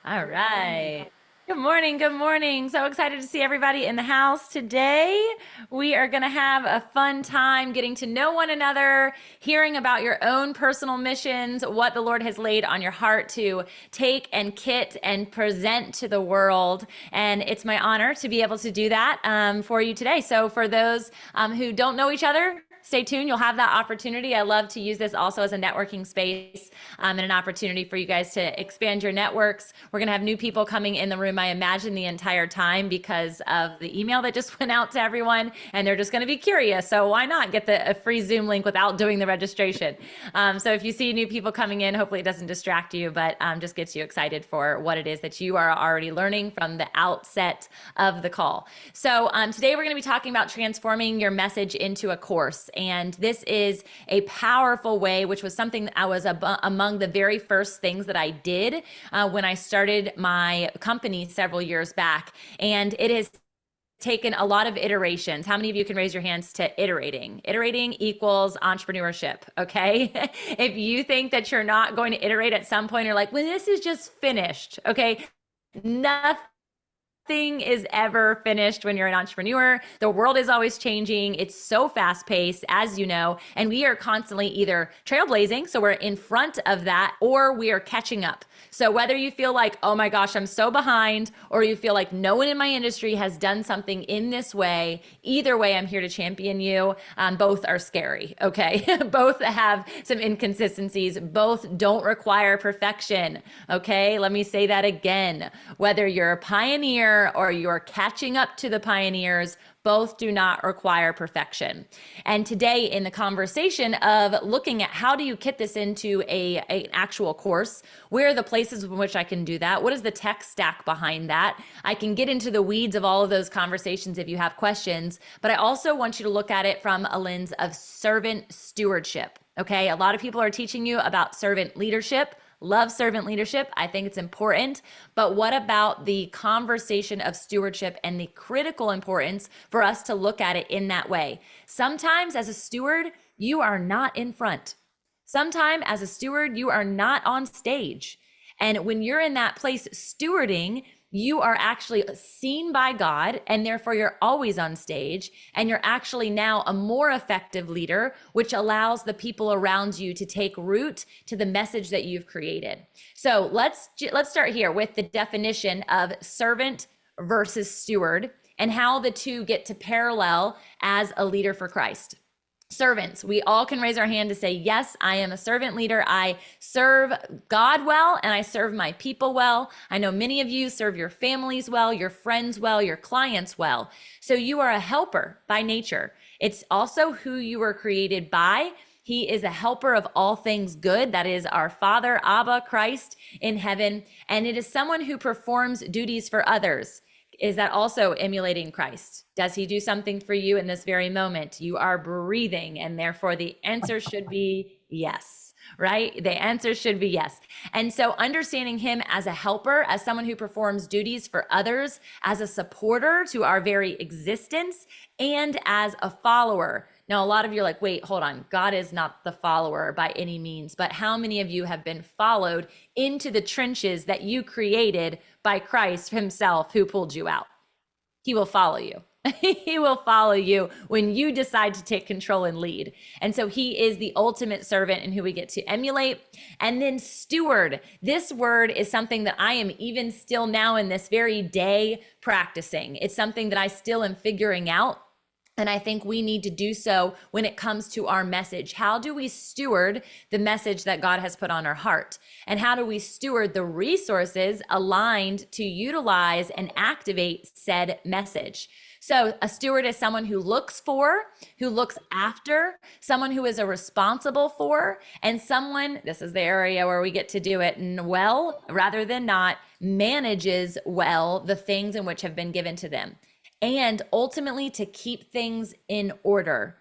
All right. Good morning. Good morning. So excited to see everybody in the house today. We are going to have a fun time getting to know one another, hearing about your own personal missions, what the Lord has laid on your heart to take and kit and present to the world. And it's my honor to be able to do that for you today. So for those who don't know each other, stay tuned. You'll have that opportunity. I love to use this also as a networking space and an opportunity for you guys to expand your networks. We're going to have new people coming in the room, I imagine, the entire time because of the email that just went out to everyone. And they're just going to be curious. So why not get a free Zoom link without doing the registration? So if you see new people coming in, hopefully it doesn't distract you, but just gets you excited for what it is that you are already learning from the outset of the call. So today we're going to be talking about transforming your message into a course. And this is a powerful way, which was something that I was among the very first things that I did when I started my company several years back. And it has taken a lot of iterations. How many of you can raise your hands to iterating? Iterating equals entrepreneurship, okay? If you think that you're not going to iterate at some point, you're like, well, this is just finished, okay? Nothing is ever finished when you're an entrepreneur. The world is always changing. It's so fast paced, as you know, and we are constantly either trailblazing, so we're in front of that, or we are catching up. So whether you feel like, oh my gosh, I'm so behind, or you feel like no one in my industry has done something in this way, either way, I'm here to champion you. Both are scary, okay? Both have some inconsistencies. Both don't require perfection, okay? Let me say that again. Whether you're a pioneer or you're catching up to the pioneers, both do not require perfection. And today in the conversation of looking at how do you kit this into an actual course, where are the places in which I can do that? What is the tech stack behind that? I can get into the weeds of all of those conversations if you have questions, but I also want you to look at it from a lens of servant stewardship. Okay, a lot of people are teaching you about servant leadership. Love servant leadership. I think it's important. But what about the conversation of stewardship and the critical importance for us to look at it in that way? Sometimes as a steward, you are not in front. Sometimes as a steward, you are not on stage. And when you're in that place stewarding, you are actually seen by God, and therefore you're always on stage, and you're actually now a more effective leader, which allows the people around you to take root to the message that you've created. So let's start here with the definition of servant versus steward and how the two get to parallel as a leader for Christ. Servants, we all can raise our hand to say, yes, I am a servant leader. I serve God well, and I serve my people well. I know many of you serve your families well, your friends well, your clients well. So you are a helper by nature. It's also who you were created by. He is a helper of all things good. That is our Father, Abba, Christ in heaven. And it is someone who performs duties for others. Is that also emulating Christ? Does he do something for you in this very moment? You are breathing, and therefore the answer should be yes, right? The answer should be yes. And so understanding him as a helper, as someone who performs duties for others, as a supporter to our very existence, and as a follower. Now, a lot of you are like, wait, hold on. God is not the follower by any means, but how many of you have been followed into the trenches that you created by Christ himself who pulled you out? He will follow you. He will follow you when you decide to take control and lead. And so he is the ultimate servant and who we get to emulate. And then steward. This word is something that I am even still now in this very day practicing. It's something that I still am figuring out. And I think we need to do so when it comes to our message. How do we steward the message that God has put on our heart? And how do we steward the resources aligned to utilize and activate said message? So a steward is someone who looks for, who looks after, someone who is a responsible for, and someone, this is the area where we get to do it well rather than not, manages well the things in which have been given to them. And ultimately to keep things in order.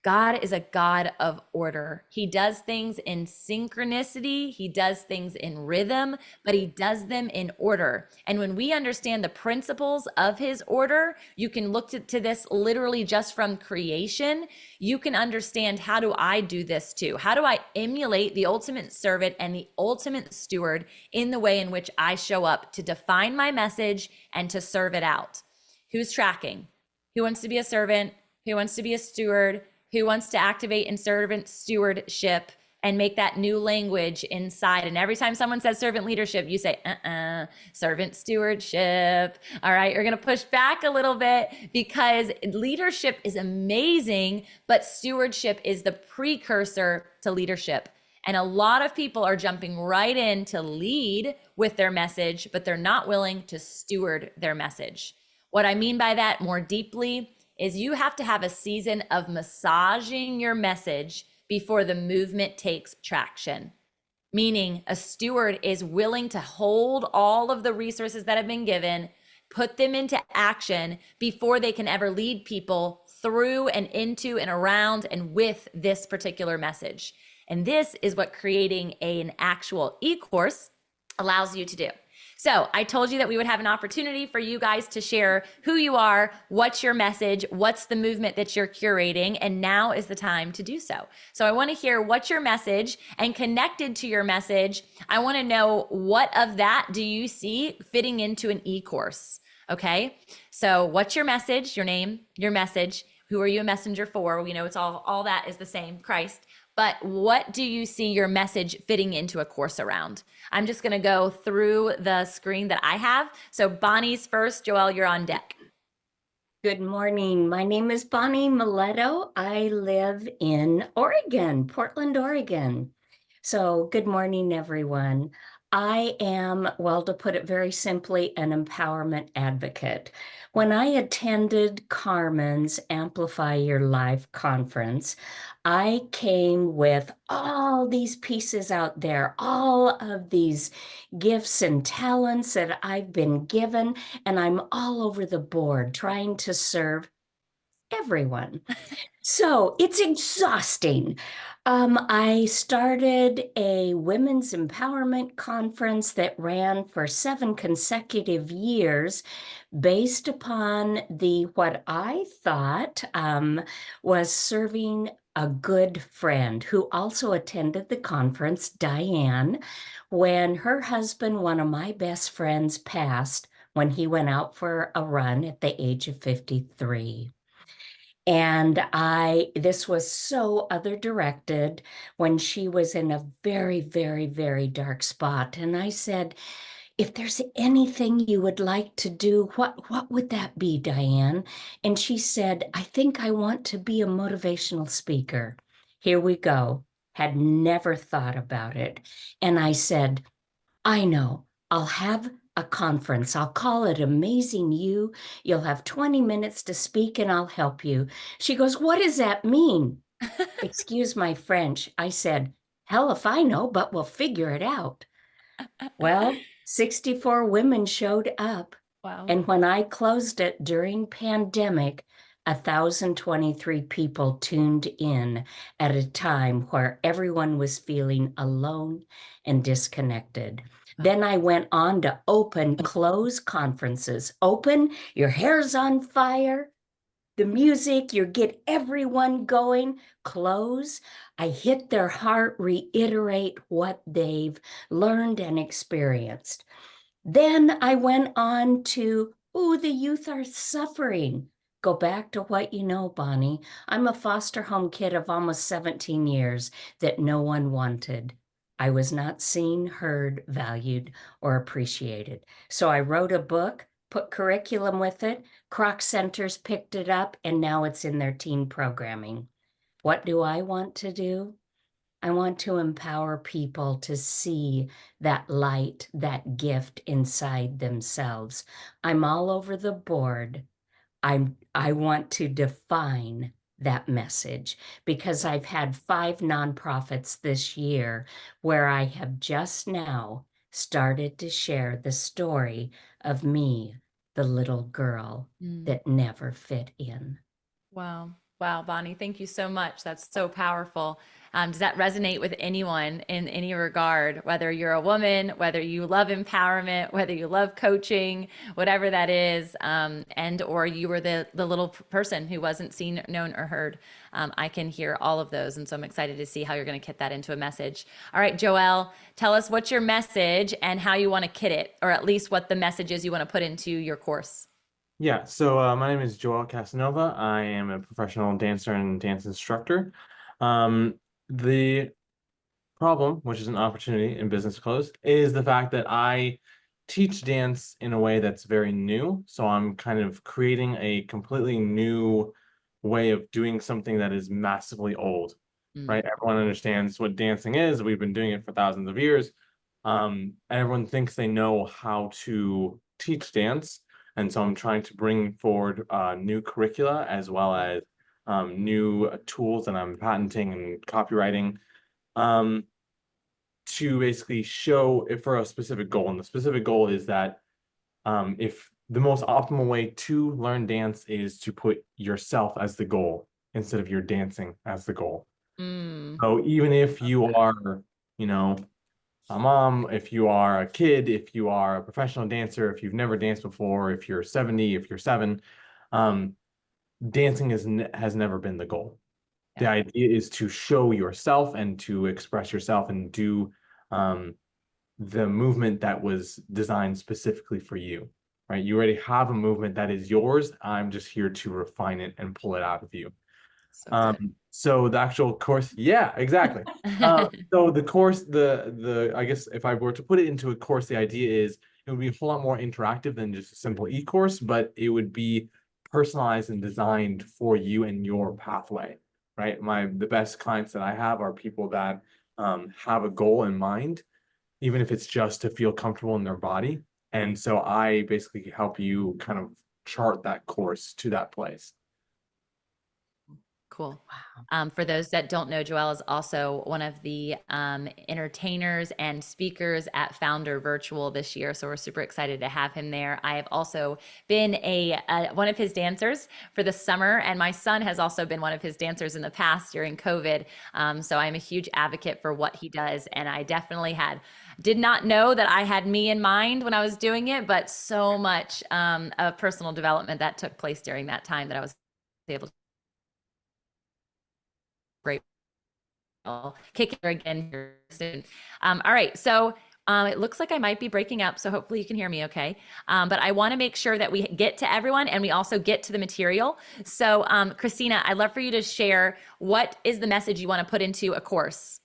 God is a God of order. He does things in synchronicity, He does things in rhythm, but He does them in order. And when we understand the principles of His order, you can look to this literally just from creation. You can understand, how do I do this too? How do I emulate the ultimate servant and the ultimate steward in the way in which I show up to define my message and to serve it out? Who's tracking? Who wants to be a servant? Who wants to be a steward? Who wants to activate in servant stewardship and make that new language inside? And every time someone says servant leadership, you say, servant stewardship. All right, you're going to push back a little bit, because leadership is amazing, but stewardship is the precursor to leadership. And a lot of people are jumping right in to lead with their message, but they're not willing to steward their message. What I mean by that more deeply is you have to have a season of massaging your message before the movement takes traction. Meaning, a steward is willing to hold all of the resources that have been given, put them into action before they can ever lead people through and into and around and with this particular message. And this is what creating an actual e-course allows you to do. So I told you that we would have an opportunity for you guys to share who you are, what's your message, what's the movement that you're curating, and now is the time to do so. So I want to hear what's your message, and connected to your message, I want to know what of that do you see fitting into an e-course, okay? So what's your message, your name, your message, who are you a messenger for? We know it's all that is the same, Christ. But what do you see your message fitting into a course around? I'm just going to go through the screen that I have. So Bonnie's first. Joelle, you're on deck. Good morning. My name is Bonnie Miletto. I live in Oregon, Portland, Oregon. So good morning, everyone. I am, well, to put it very simply, an empowerment advocate. When I attended Carmen's Amplify Your Life conference, I came with all these pieces out there, all of these gifts and talents that I've been given, and I'm all over the board trying to serve everyone. So it's exhausting. I started a women's empowerment conference that ran for 7 consecutive years based upon what I thought was serving a good friend who also attended the conference, Diane, when her husband, one of my best friends, passed when he went out for a run at the age of 53. And this was so other directed when she was in a very, very, very dark spot. And I said, if there's anything you would like to do, what would that be, Diane? And she said, I think I want to be a motivational speaker. Here we go. Had never thought about it. And I said, I know. I'll have a conference. I'll call it Amazing You. You'll have 20 minutes to speak and I'll help you. She goes, what does that mean? Excuse my French. I said, hell if I know, but we'll figure it out. Well, 64 women showed up. Wow. And when I closed it during pandemic, 1,023 people tuned in at a time where everyone was feeling alone and disconnected. Then I went on to open, close conferences. Open, your hair's on fire, the music, you get everyone going. Close, I hit their heart, reiterate what they've learned and experienced. Then I went on to, the youth are suffering. Go back to what you know, Bonnie. I'm a foster home kid of almost 17 years that no one wanted. I was not seen, heard, valued, or appreciated. So I wrote a book, put curriculum with it. Croc Centers picked it up, and now it's in their teen programming. What do I want to do? I want to empower people to see that light, that gift inside themselves. I'm all over the board. I want to define that message because I've had 5 nonprofits this year where I have just now started to share the story of me, the little girl that never fit in. Wow. Wow, Bonnie, thank you so much. That's so powerful. Does that resonate with anyone in any regard, whether you're a woman, whether you love empowerment, whether you love coaching, whatever that is, and or you were the little person who wasn't seen, known, or heard? I can hear all of those, and so I'm excited to see how you're going to kit that into a message. All right, Joelle, tell us what's your message and how you want to kit it, or at least what the message is you want to put into your course. Yeah, so my name is Joel Casanova. I am a professional dancer and dance instructor. The problem, which is an opportunity in business clothes, is the fact that I teach dance in a way that's very new. So I'm kind of creating a completely new way of doing something that is massively old, Mm, right? Everyone understands what dancing is. We've been doing it for thousands of years. And everyone thinks they know how to teach dance. And so I'm trying to bring forward new curricula as well as new tools that I'm patenting and copywriting. Um, to basically show it for a specific goal. And the specific goal is that if the most optimal way to learn dance is to put yourself as the goal instead of your dancing as the goal. mm, So even if you are, you know, a mom, if you are a kid, if you are a professional dancer, if you've never danced before, if you're 70, if you're 7, um, dancing has never been the goal. The yeah, idea is to show yourself and to express yourself and do um, the movement that was designed specifically for you, right? You already have a movement that is yours. I'm just here to refine it and pull it out of you. so good. So the actual course, yeah, exactly. So the course, the I guess if I were to put it into a course, the idea is it would be a whole lot more interactive than just a simple e-course, but it would be personalized and designed for you and your pathway, right? The best clients that I have are people that have a goal in mind, even if it's just to feel comfortable in their body. And so I basically help you kind of chart that course to that place. Cool. Wow. For those that don't know, Joel is also one of the entertainers and speakers at Founder Virtual this year. So we're super excited to have him there. I have also been one of his dancers for the summer, and my son has also been one of his dancers in the past during COVID. So I'm a huge advocate for what he does, and I definitely did not know that I had me in mind when I was doing it, but so much of personal development that took place during that time that I was able to great. I'll kick it again here soon. All right, so it looks like I might be breaking up, so hopefully you can hear me okay. But I want to make sure that we get to everyone and we also get to the material. So Christina, I'd love for you to share what is the message you want to put into a course.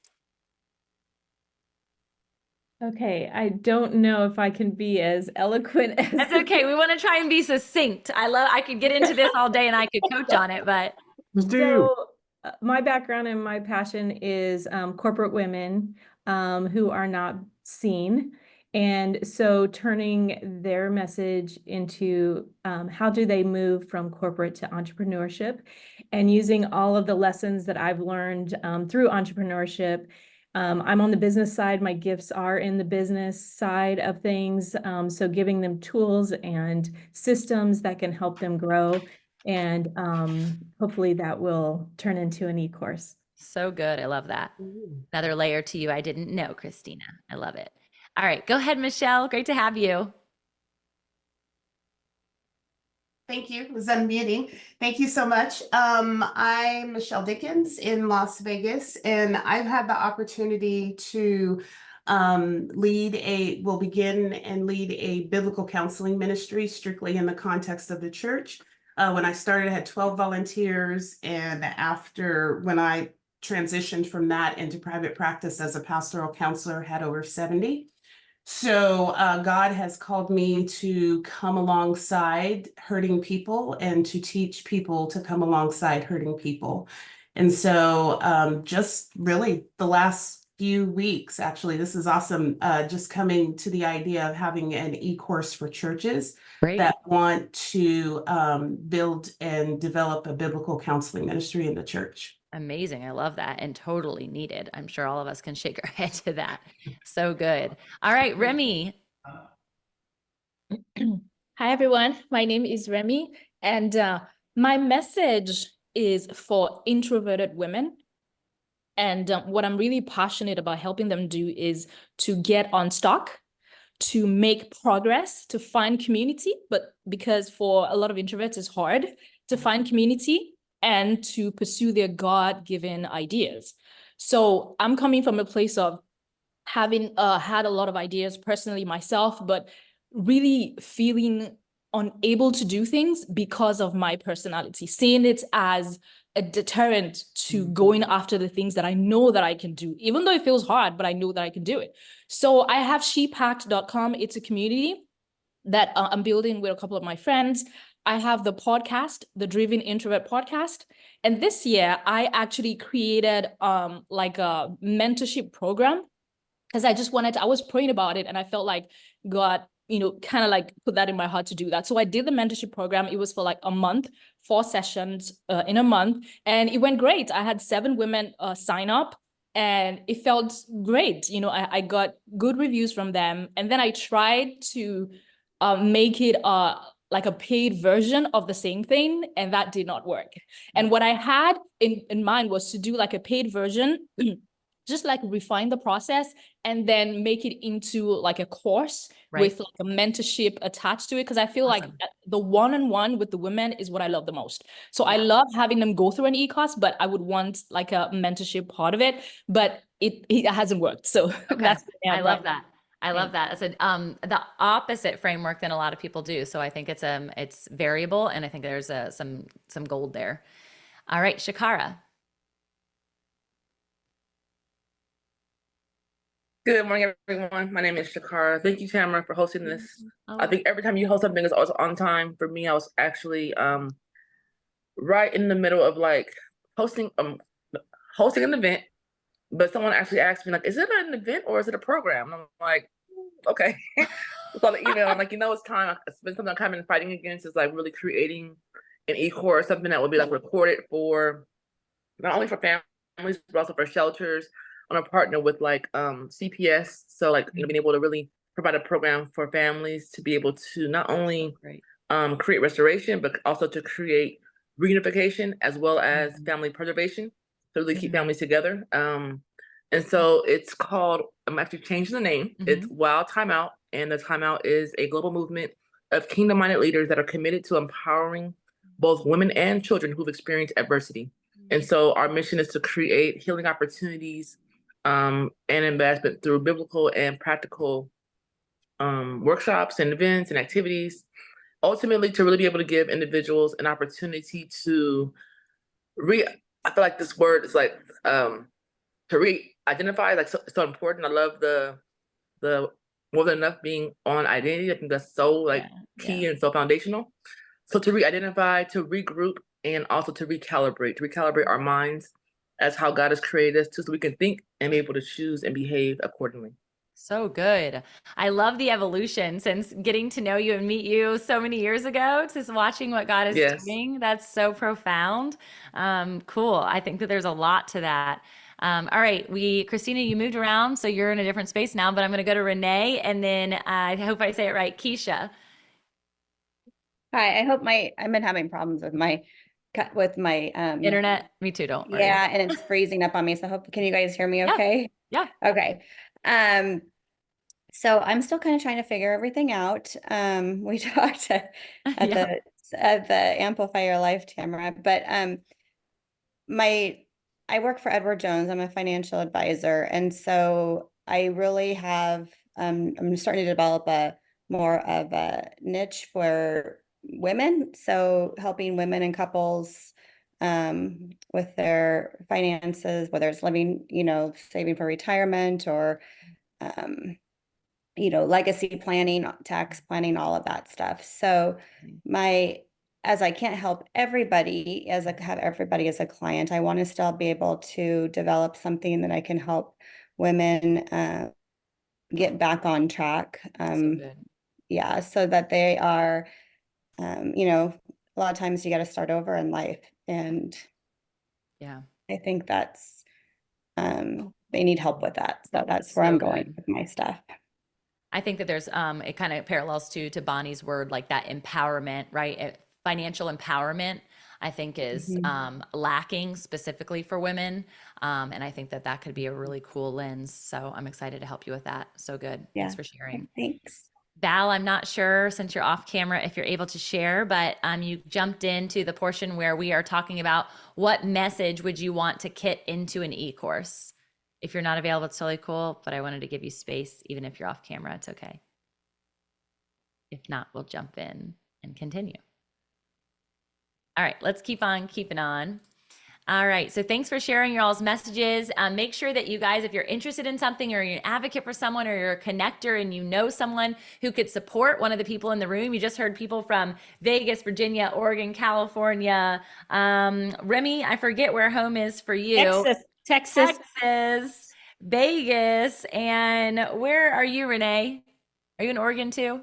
Okay, I don't know if I can be as eloquent as That's okay. We want to try and be succinct. I could get into this all day and I could coach on it, but Just do you. So, my background and my passion is corporate women who are not seen. And so turning their message into how do they move from corporate to entrepreneurship, and using all of the lessons that I've learned through entrepreneurship. I'm on the business side. My gifts are in the business side of things. So giving them tools and systems that can help them grow. And hopefully that will turn into an e-course. so good. I love that. Another layer to you I didn't know, Christina. I love it. All right, go ahead, Michelle. Great to have you. Thank you. It was unmuting. Thank you so much. I'm Michelle Dickens in Las Vegas, and I've had the opportunity to will begin and lead a biblical counseling ministry strictly in the context of the church. When I started, I had 12 volunteers, and when I transitioned from that into private practice as a pastoral counselor, had over 70. So God has called me to come alongside hurting people and to teach people to come alongside hurting people. And so just really the last few weeks, actually, this is awesome, just coming to the idea of having an e-course for churches Great. that want to build and develop a biblical counseling ministry in the church. Amazing. I love that and totally needed. I'm sure all of us can shake our head to that. So good. All right, Remy. Hi, everyone. My name is Remy, and my message is for introverted women. And what I'm really passionate about helping them do is to get unstuck, to make progress, to find community. But because for a lot of introverts, it's hard to find community and to pursue their God-given ideas. So I'm coming from a place of having had a lot of ideas personally myself, but really feeling unable to do things because of my personality, seeing it as a deterrent to going after the things that I know that I can do, even though it feels hard, but I know that I can do it. So I have shepact.com. It's a community that I'm building with a couple of my friends. I have the podcast, the Driven Introvert podcast. And this year I actually created like a mentorship program, because I was praying about it and I felt like God, kind of like put that in my heart to do that. So I did the mentorship program. It was for like a month, 4 sessions in a month, and it went great. I had 7 women sign up and it felt great. I got good reviews from them. And then I tried to make it like a paid version of the same thing, and that did not work. And what I had in mind was to do like a paid version, just like refine the process and then make it into like a course with like a mentorship attached to it. Because I feel like the one-on-one with the women is what I love the most. So I love having them go through an e-course, but I would want like a mentorship part of it, but it hasn't worked. So that's I love that. I love that. It's the opposite framework than a lot of people do. So I think it's variable, and I think there's some gold there. All right, Shakara. Good morning, everyone. My name is Shakara. Thank you, Tamra, for hosting this. I think every time you host something, it's always on time. For me, I was actually right in the middle of like hosting an event, but someone actually asked me like, "Is it an event or is it a program?" And I'm like, "Okay." So the email, I'm like, it's time. It's been something I'm kind of fighting against, is like really creating an e-course, something that would be like recorded for not only for families but also for shelters. On a partner with like CPS, so like being able to really provide a program for families to be able to not only create restoration, but also to create reunification as well as family preservation to really keep families together. And so it's called, I'm actually changing the name. It's Wild Timeout, and the Timeout is a global movement of kingdom-minded leaders that are committed to empowering both women and children who've experienced adversity. And so our mission is to create healing opportunities and investment through biblical and practical workshops and events and activities, ultimately to really be able to give individuals an opportunity to I feel like this word is like to re-identify, like so important. I love the more than enough being on identity. I think that's so like key and so foundational. So to re-identify, to regroup, and also to recalibrate our minds as how God has created us so we can think and be able to choose and behave accordingly. So good. I love the evolution since getting to know you and meet you so many years ago to watching what God is doing. That's so profound. Cool. I think that there's a lot to that. All right. Christina, you moved around, so you're in a different space now, but I'm going to go to Renee, and then I hope I say it right, Keisha. Hi, I've been having problems with my internet. Me too. Don't worry. Yeah, and it's freezing up on me. So can you guys hear me okay? Yeah. Okay. So I'm still kind of trying to figure everything out. We talked at the Amplify Your Life, Tamra, but I work for Edward Jones. I'm a financial advisor, and so I really have I'm starting to develop more of a niche for women. So helping women and couples with their finances, whether it's living, saving for retirement or, legacy planning, tax planning, all of that stuff. So as I can't help everybody, have everybody as a client, I want to still be able to develop something that I can help women get back on track. So that they are, a lot of times you got to start over in life. And I think that's, they need help with that. So that's where I'm going with my stuff. I think that there's, it kind of parallels to Bonnie's word, like that empowerment, right? Financial empowerment. I think is Mhm. lacking specifically for women. And I think that that could be a really cool lens. So I'm excited to help you with that. So good. Thanks Yeah. for sharing. Thanks. Val, I'm not sure since you're off camera if you're able to share, but you jumped into the portion where we are talking about what message would you want to kit into an e-course. If you're not available, it's totally cool, but I wanted to give you space. Even if you're off camera, it's okay. If not, we'll jump in and continue. All right, let's keep on keeping on. All right, so thanks for sharing your all's messages. Make sure that you guys, if you're interested in something or you're an advocate for someone or you're a connector and you know someone who could support one of the people in the room, you just heard people from Vegas, Virginia, Oregon, California. Remy, I forget where home is for you. Texas. Texas, Vegas, and where are you, Renee? Are you in Oregon too?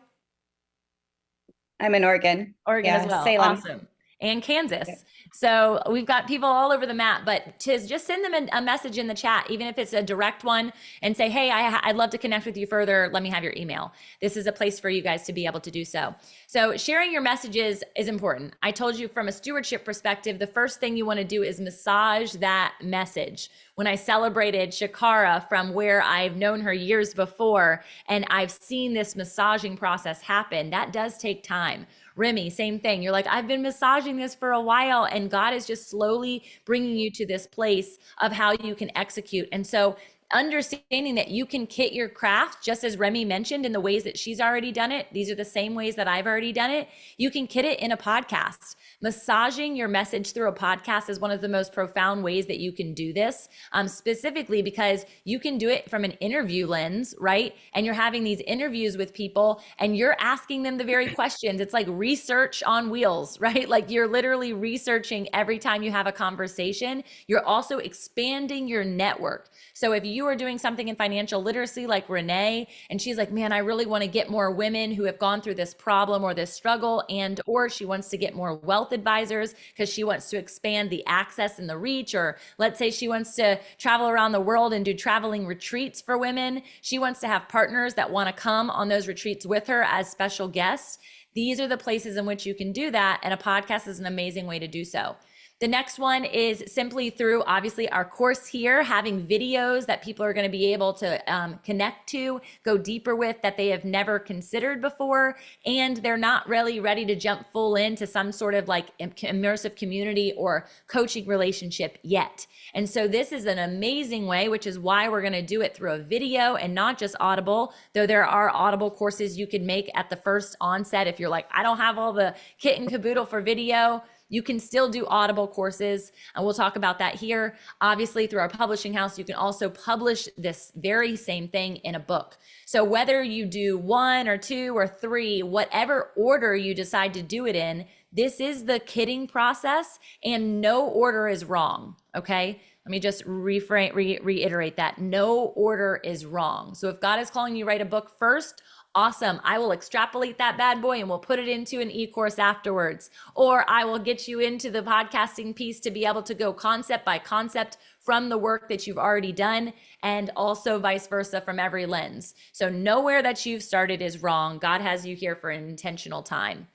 I'm in Oregon. Oregon as Yeah, well. Salem. Awesome. And Kansas. Yeah. So we've got people all over the map, but to just send them a message in the chat, even if it's a direct one, and say, hey, I'd love to connect with you further. Let me have your email. This is a place for you guys to be able to do so. So sharing your messages is important. I told you from a stewardship perspective, the first thing you want to do is massage that message. When I celebrated Shakara from where I've known her years before, and I've seen this massaging process happen, that does take time. Remy, same thing. You're like, I've been massaging this for a while, and God is just slowly bringing you to this place of how you can execute. And so understanding that you can kit your craft, just as Remy mentioned, in the ways that she's already done it. These are the same ways that I've already done it. You can kit it in a podcast. Massaging your message through a podcast is one of the most profound ways that you can do this, specifically because you can do it from an interview lens, right? And you're having these interviews with people and you're asking them the very questions. It's like research on wheels, right? Like you're literally researching every time you have a conversation. You're also expanding your network. So if you are doing something in financial literacy like Renee, and she's like, man, I really want to get more women who have gone through this problem or this struggle, and or she wants to get more wealth advisors because she wants to expand the access and the reach, or let's say she wants to travel around the world and do traveling retreats for women. She wants to have partners that want to come on those retreats with her as special guests. These are the places in which you can do that, and a podcast is an amazing way to do so. The next one is simply through, obviously, our course here, having videos that people are going to be able to connect to, go deeper with, that they have never considered before, and they're not really ready to jump full into some sort of like immersive community or coaching relationship yet. And so this is an amazing way, which is why we're going to do it through a video and not just Audible, though there are Audible courses you can make at the first onset. If you're like, I don't have all the kit and caboodle for video, you can still do Audible courses, and we'll talk about that here. Obviously, through our publishing house, you can also publish this very same thing in a book. So whether you do 1 or 2 or 3, whatever order you decide to do it in, this is the kitting process, and no order is wrong, okay? Let me just reiterate that. No order is wrong. So if God is calling you to write a book first, awesome. I will extrapolate that bad boy and we'll put it into an e-course afterwards. Or I will get you into the podcasting piece to be able to go concept by concept from the work that you've already done, and also vice versa from every lens. So nowhere that you've started is wrong. God has you here for an intentional time.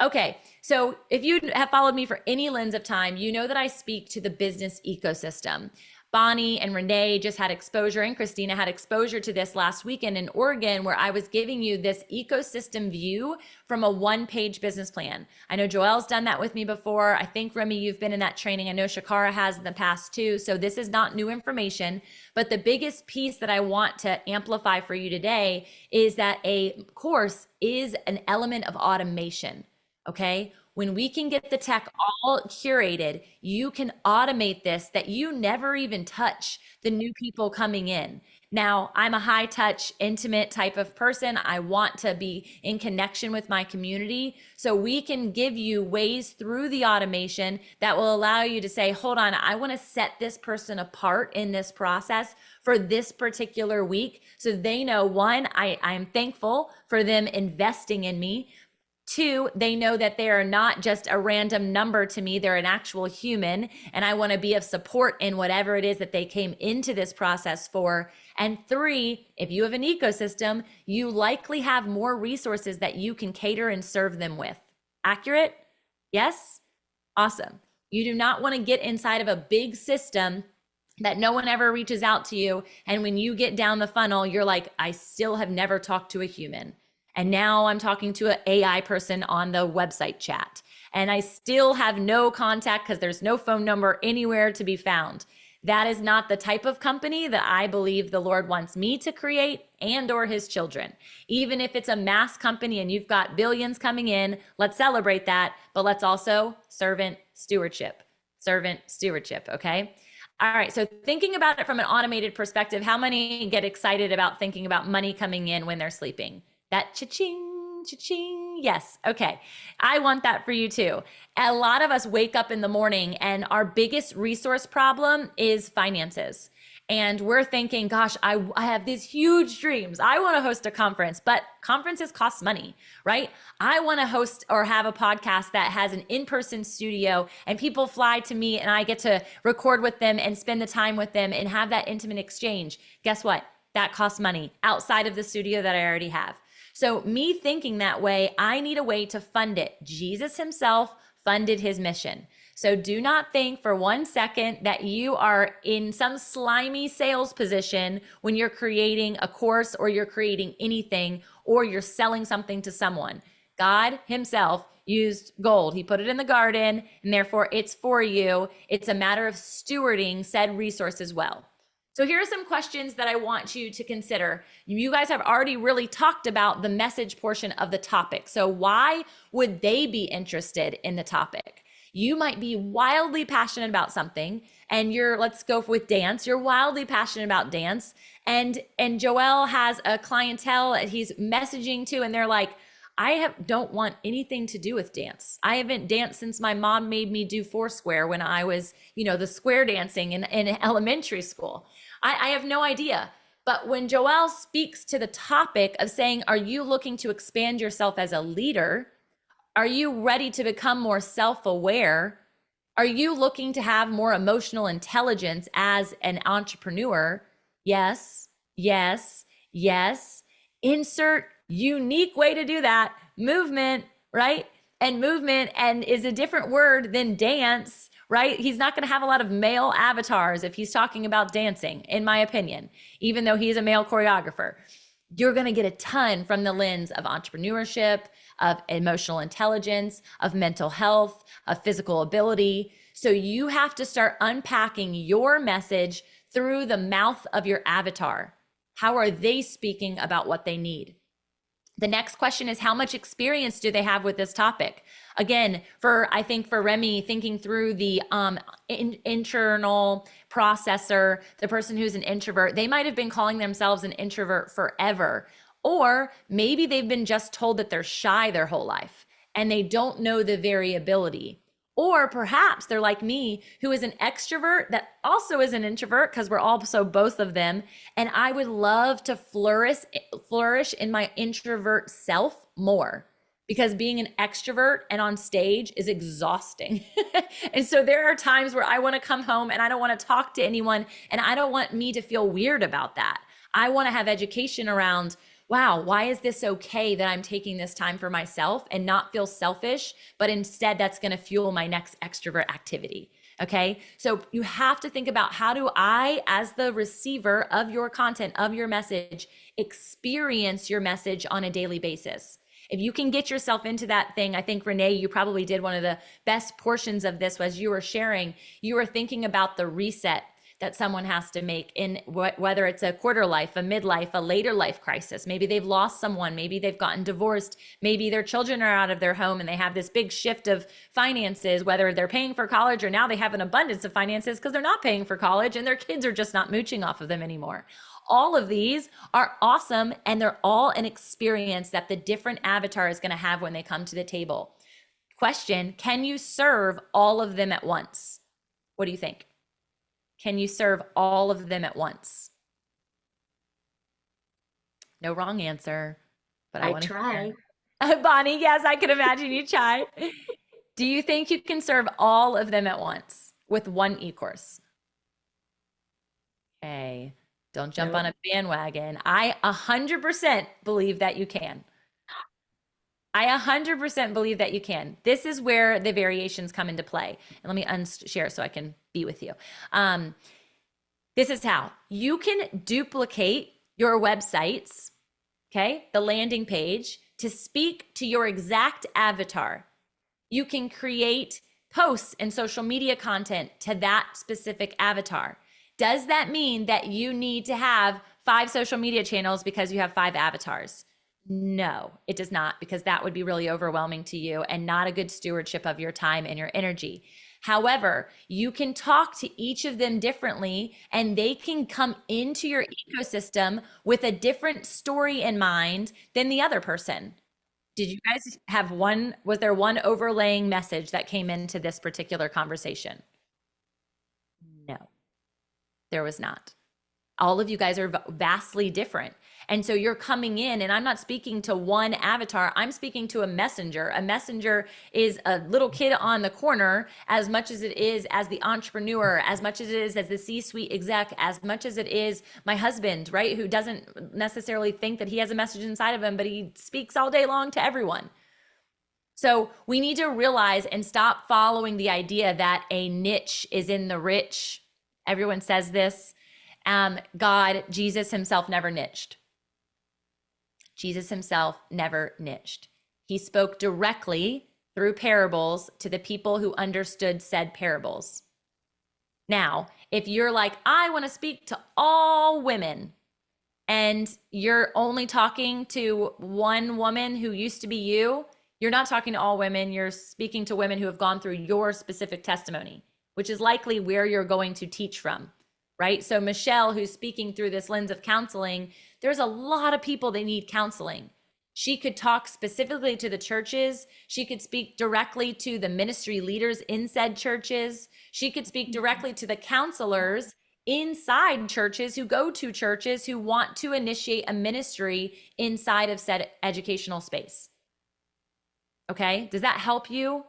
Okay, so if you have followed me for any lens of time, you know that I speak to the business ecosystem. Bonnie and Renee just had exposure, and Christina had exposure to this last weekend in Oregon, where I was giving you this ecosystem view from a one-page business plan. I know Joelle's done that with me before. I think, Remy, you've been in that training. I know Shakara has in the past too. So this is not new information. But the biggest piece that I want to amplify for you today is that a course is an element of automation, okay? When we can get the tech all curated, you can automate this that you never even touch the new people coming in. Now, I'm a high touch, intimate type of person. I want to be in connection with my community. So we can give you ways through the automation that will allow you to say, hold on, I want to set this person apart in this process for this particular week. So they know, one, I am thankful for them investing in me. 2, they know that they are not just a random number to me. They're an actual human, and I want to be of support in whatever it is that they came into this process for. And 3, if you have an ecosystem, you likely have more resources that you can cater and serve them with. Accurate? Yes? Awesome. You do not want to get inside of a big system that no one ever reaches out to you. And when you get down the funnel, you're like, I still have never talked to a human. And now I'm talking to an AI person on the website chat. And I still have no contact because there's no phone number anywhere to be found. That is not the type of company that I believe the Lord wants me to create and or his children. Even if it's a mass company and you've got billions coming in, let's celebrate that, but let's also servant stewardship, okay? All right, so thinking about it from an automated perspective, how many get excited about thinking about money coming in when they're sleeping? That cha-ching, cha-ching, yes, okay. I want that for you too. A lot of us wake up in the morning and our biggest resource problem is finances. And we're thinking, gosh, I have these huge dreams. I want to host a conference, but conferences cost money, right? I want to host or have a podcast that has an in-person studio and people fly to me and I get to record with them and spend the time with them and have that intimate exchange. Guess what? That costs money outside of the studio that I already have. So me thinking that way, I need a way to fund it. Jesus himself funded his mission. So do not think for 1 second that you are in some slimy sales position when you're creating a course or you're creating anything or you're selling something to someone. God himself used gold. He put it in the garden and therefore it's for you. It's a matter of stewarding said resource well. So here are some questions that I want you to consider. You guys have already really talked about the message portion of the topic. So why would they be interested in the topic? You might be wildly passionate about something and let's go with dance. You're wildly passionate about dance and Joel has a clientele that he's messaging to and they're like, don't want anything to do with dance. I haven't danced since my mom made me do Foursquare when I was, the square dancing in elementary school. I have no idea. But when Joel speaks to the topic of saying, are you looking to expand yourself as a leader? Are you ready to become more self-aware? Are you looking to have more emotional intelligence as an entrepreneur? Yes, yes, yes. Insert unique way to do that. Movement, right? And movement is a different word than dance, right? He's not going to have a lot of male avatars if he's talking about dancing, in my opinion, even though he's a male choreographer. You're going to get a ton from the lens of entrepreneurship, of emotional intelligence, of mental health, of physical ability. So you have to start unpacking your message through the mouth of your avatar. How are they speaking about what they need? The next question is, how much experience do they have with this topic? Again, I think for Remy, thinking through the internal processor, the person who's an introvert, they might have been calling themselves an introvert forever. Or maybe they've been just told that they're shy their whole life and they don't know the variability. Or perhaps they're like me, who is an extrovert that also is an introvert, because we're also both of them. And I would love to flourish in my introvert self more, because being an extrovert and on stage is exhausting. And so there are times where I want to come home and I don't want to talk to anyone, and I don't want me to feel weird about that. I want to have education around, wow, why is this okay that I'm taking this time for myself and not feel selfish, but instead that's going to fuel my next extrovert activity. Okay. So you have to think about, how do I, as the receiver of your content, of your message, experience your message on a daily basis? If you can get yourself into that thing, I think, Renee, you probably did one of the best portions of this as you were sharing. You were thinking about the reset that someone has to make in whether it's a quarter life, a midlife, a later life crisis. Maybe they've lost someone, maybe they've gotten divorced, maybe their children are out of their home and they have this big shift of finances, whether they're paying for college or now they have an abundance of finances because they're not paying for college and their kids are just not mooching off of them anymore. All of these are awesome, and they're all an experience that the different avatar is going to have when they come to the table. Question, can you serve all of them at once? What do you think? Can you serve all of them at once? No wrong answer, but I want to try. Bonnie, yes, I can imagine you try. Do you think you can serve all of them at once with one e-course? Okay, don't jump on a bandwagon. I 100% believe that you can. I 100% believe that you can. This is where the variations come into play. And let me unshare so I can be with you. This is how you can duplicate your websites, okay, the landing page, to speak to your exact avatar. You can create posts and social media content to that specific avatar. Does that mean that you need to have 5 social media channels because you have 5 avatars? No, it does not, because that would be really overwhelming to you and not a good stewardship of your time and your energy. However, you can talk to each of them differently, and they can come into your ecosystem with a different story in mind than the other person. Did you guys have was there one overlaying message that came into this particular conversation? No, there was not. All of you guys are vastly different. And so you're coming in, and I'm not speaking to one avatar, I'm speaking to a messenger. A messenger is a little kid on the corner as much as it is as the entrepreneur, as much as it is as the C-suite exec, as much as it is my husband, right? Who doesn't necessarily think that he has a message inside of him, but he speaks all day long to everyone. So we need to realize and stop following the idea that a niche is in the rich. Everyone says this. Jesus himself never niched. Jesus himself never niched. He spoke directly through parables to the people who understood said parables. Now, if you're like, I want to speak to all women, and you're only talking to one woman who used to be you, you're not talking to all women. You're speaking to women who have gone through your specific testimony, which is likely where you're going to teach from. Right? So Michelle, who's speaking through this lens of counseling, there's a lot of people that need counseling. She could talk specifically to the churches. She could speak directly to the ministry leaders in said churches. She could speak directly to the counselors inside churches who go to churches who want to initiate a ministry inside of said educational space. Okay? Does that help you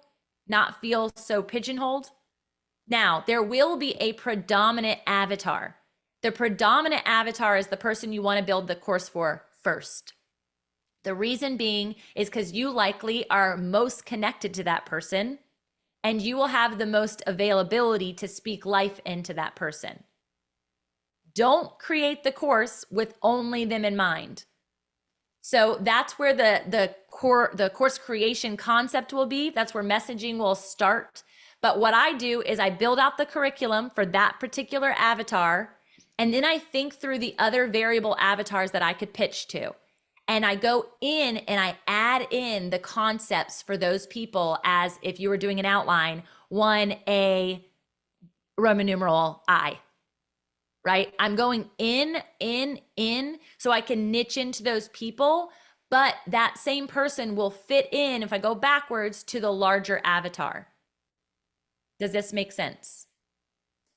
not feel so pigeonholed? Now, there will be a predominant avatar. The predominant avatar is the person you want to build the course for first. The reason being is because you likely are most connected to that person, and you will have the most availability to speak life into that person. Don't create the course with only them in mind. So that's where the course creation concept will be. That's where messaging will start. But what I do is I build out the curriculum for that particular avatar, and then I think through the other variable avatars that I could pitch to. And I go in and I add in the concepts for those people as if you were doing an outline, 1A, Roman numeral I, right? I'm going in, so I can niche into those people, but that same person will fit in, if I go backwards, to the larger avatar. Does this make sense?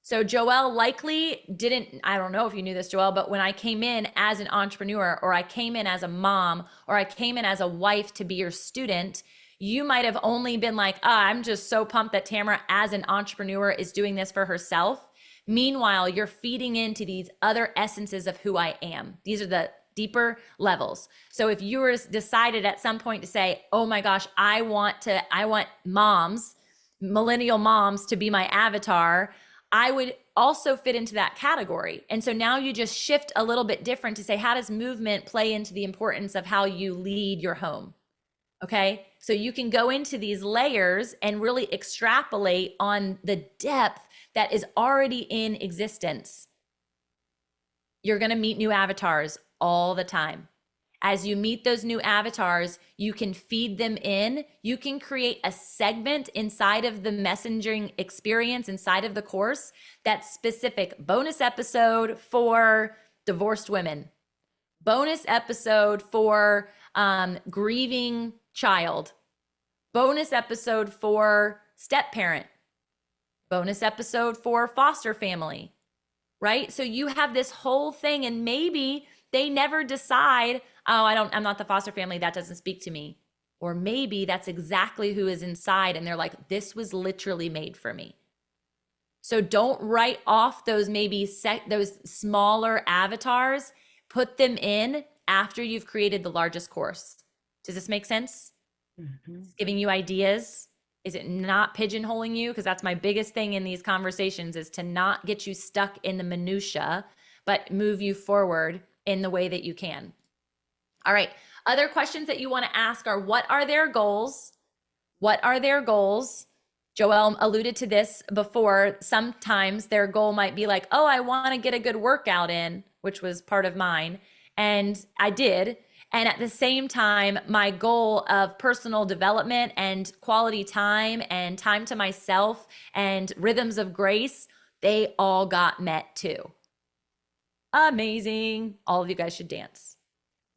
So Joelle likely didn't, I don't know if you knew this, Joelle, but when I came in as an entrepreneur, or I came in as a mom, or I came in as a wife to be your student, you might have only been like, I'm just so pumped that Tamra as an entrepreneur is doing this for herself. Meanwhile, you're feeding into these other essences of who I am. These are the deeper levels. So if you were decided at some point to say, oh my gosh, I want moms, millennial moms to be my avatar, I would also fit into that category. And so now you just shift a little bit different to say, how does movement play into the importance of how you lead your home? Okay. So you can go into these layers and really extrapolate on the depth that is already in existence. You're going to meet new avatars all the time. As you meet those new avatars, you can feed them in. You can create a segment inside of the messaging experience, inside of the course, that's specific. Bonus episode for divorced women. Bonus episode for grieving child. Bonus episode for step parent. Bonus episode for foster family, right? So you have this whole thing, and maybe they never decide, oh, I'm not the foster family, that doesn't speak to me. Or maybe that's exactly who is inside, and they're like, this was literally made for me. So don't write off those those smaller avatars. Put them in after you've created the largest course. Does this make sense? It's giving you ideas? Is it not pigeonholing you? Because that's my biggest thing in these conversations, is to not get you stuck in the minutia, but move you forward in the way that you can. All right. Other questions that you want to ask are, what are their goals? What are their goals? Joelle alluded to this before. Sometimes their goal might be like, oh, I want to get a good workout in, which was part of mine. And I did. And at the same time, my goal of personal development and quality time and time to myself and rhythms of grace, they all got met too. Amazing. All of you guys should dance.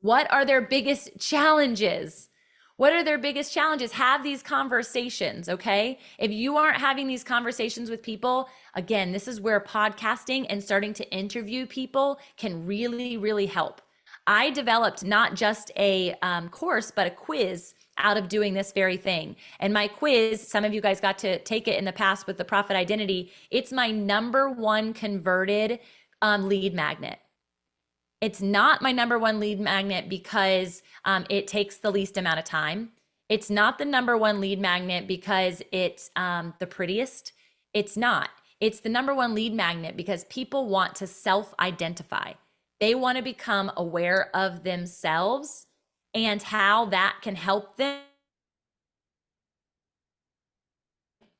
What are their biggest challenges? What are their biggest challenges? Have these conversations, okay? If you aren't having these conversations with people, again, this is where podcasting and starting to interview people can really, really help. I developed not just a course, but a quiz out of doing this very thing. And my quiz, some of you guys got to take it in the past with the Profit Identity. It's my #1 converted lead magnet. It's not my #1 lead magnet because it takes the least amount of time. It's not the #1 lead magnet because it's the prettiest. It's not. It's the #1 lead magnet because people want to self-identify. They want to become aware of themselves and how that can help them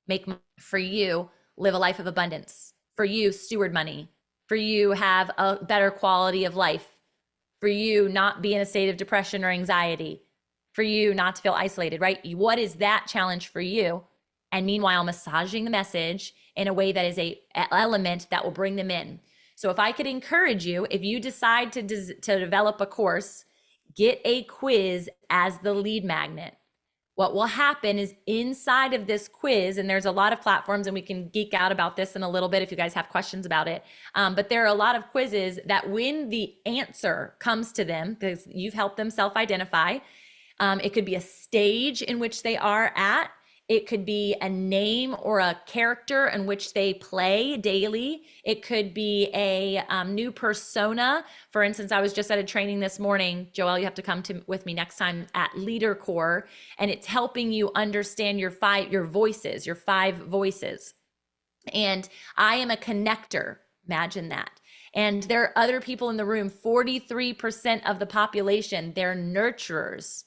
make money. For you, live a life of abundance. For you, steward money. For you, have a better quality of life. For you, not be in a state of depression or anxiety. For you, not to feel isolated, right? What is that challenge for you? And meanwhile, massaging the message in a way that is a element that will bring them in. So if I could encourage you, if you decide to develop a course, get a quiz as the lead magnet. What will happen is inside of this quiz, and there's a lot of platforms, and we can geek out about this in a little bit if you guys have questions about it. But there are a lot of quizzes that when the answer comes to them, because you've helped them self-identify, it could be a stage in which they are at. It could be a name or a character in which they play daily. It could be a new persona. For instance, I was just at a training this morning. Joelle, you have to come with me next time at Leader Core, and it's helping you understand your 5 voices. And I am a connector. Imagine that. And there are other people in the room. 43% of the population, they're nurturers.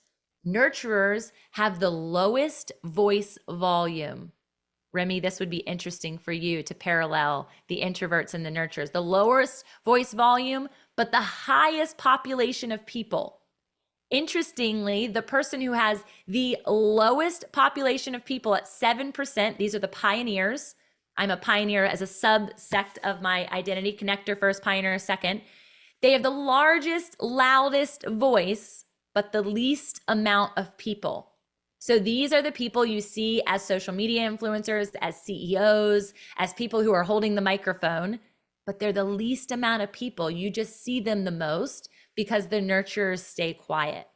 Nurturers have the lowest voice volume. Remy, this would be interesting for you to parallel the introverts and the nurturers. The lowest voice volume, but the highest population of people. Interestingly, the person who has the lowest population of people at 7%, these are the pioneers. I'm a pioneer as a subsect of my identity, connector first, pioneer second. They have the largest, loudest voice, but the least amount of people. So these are the people you see as social media influencers, as CEOs, as people who are holding the microphone, but they're the least amount of people. You just see them the most because the nurturers stay quiet.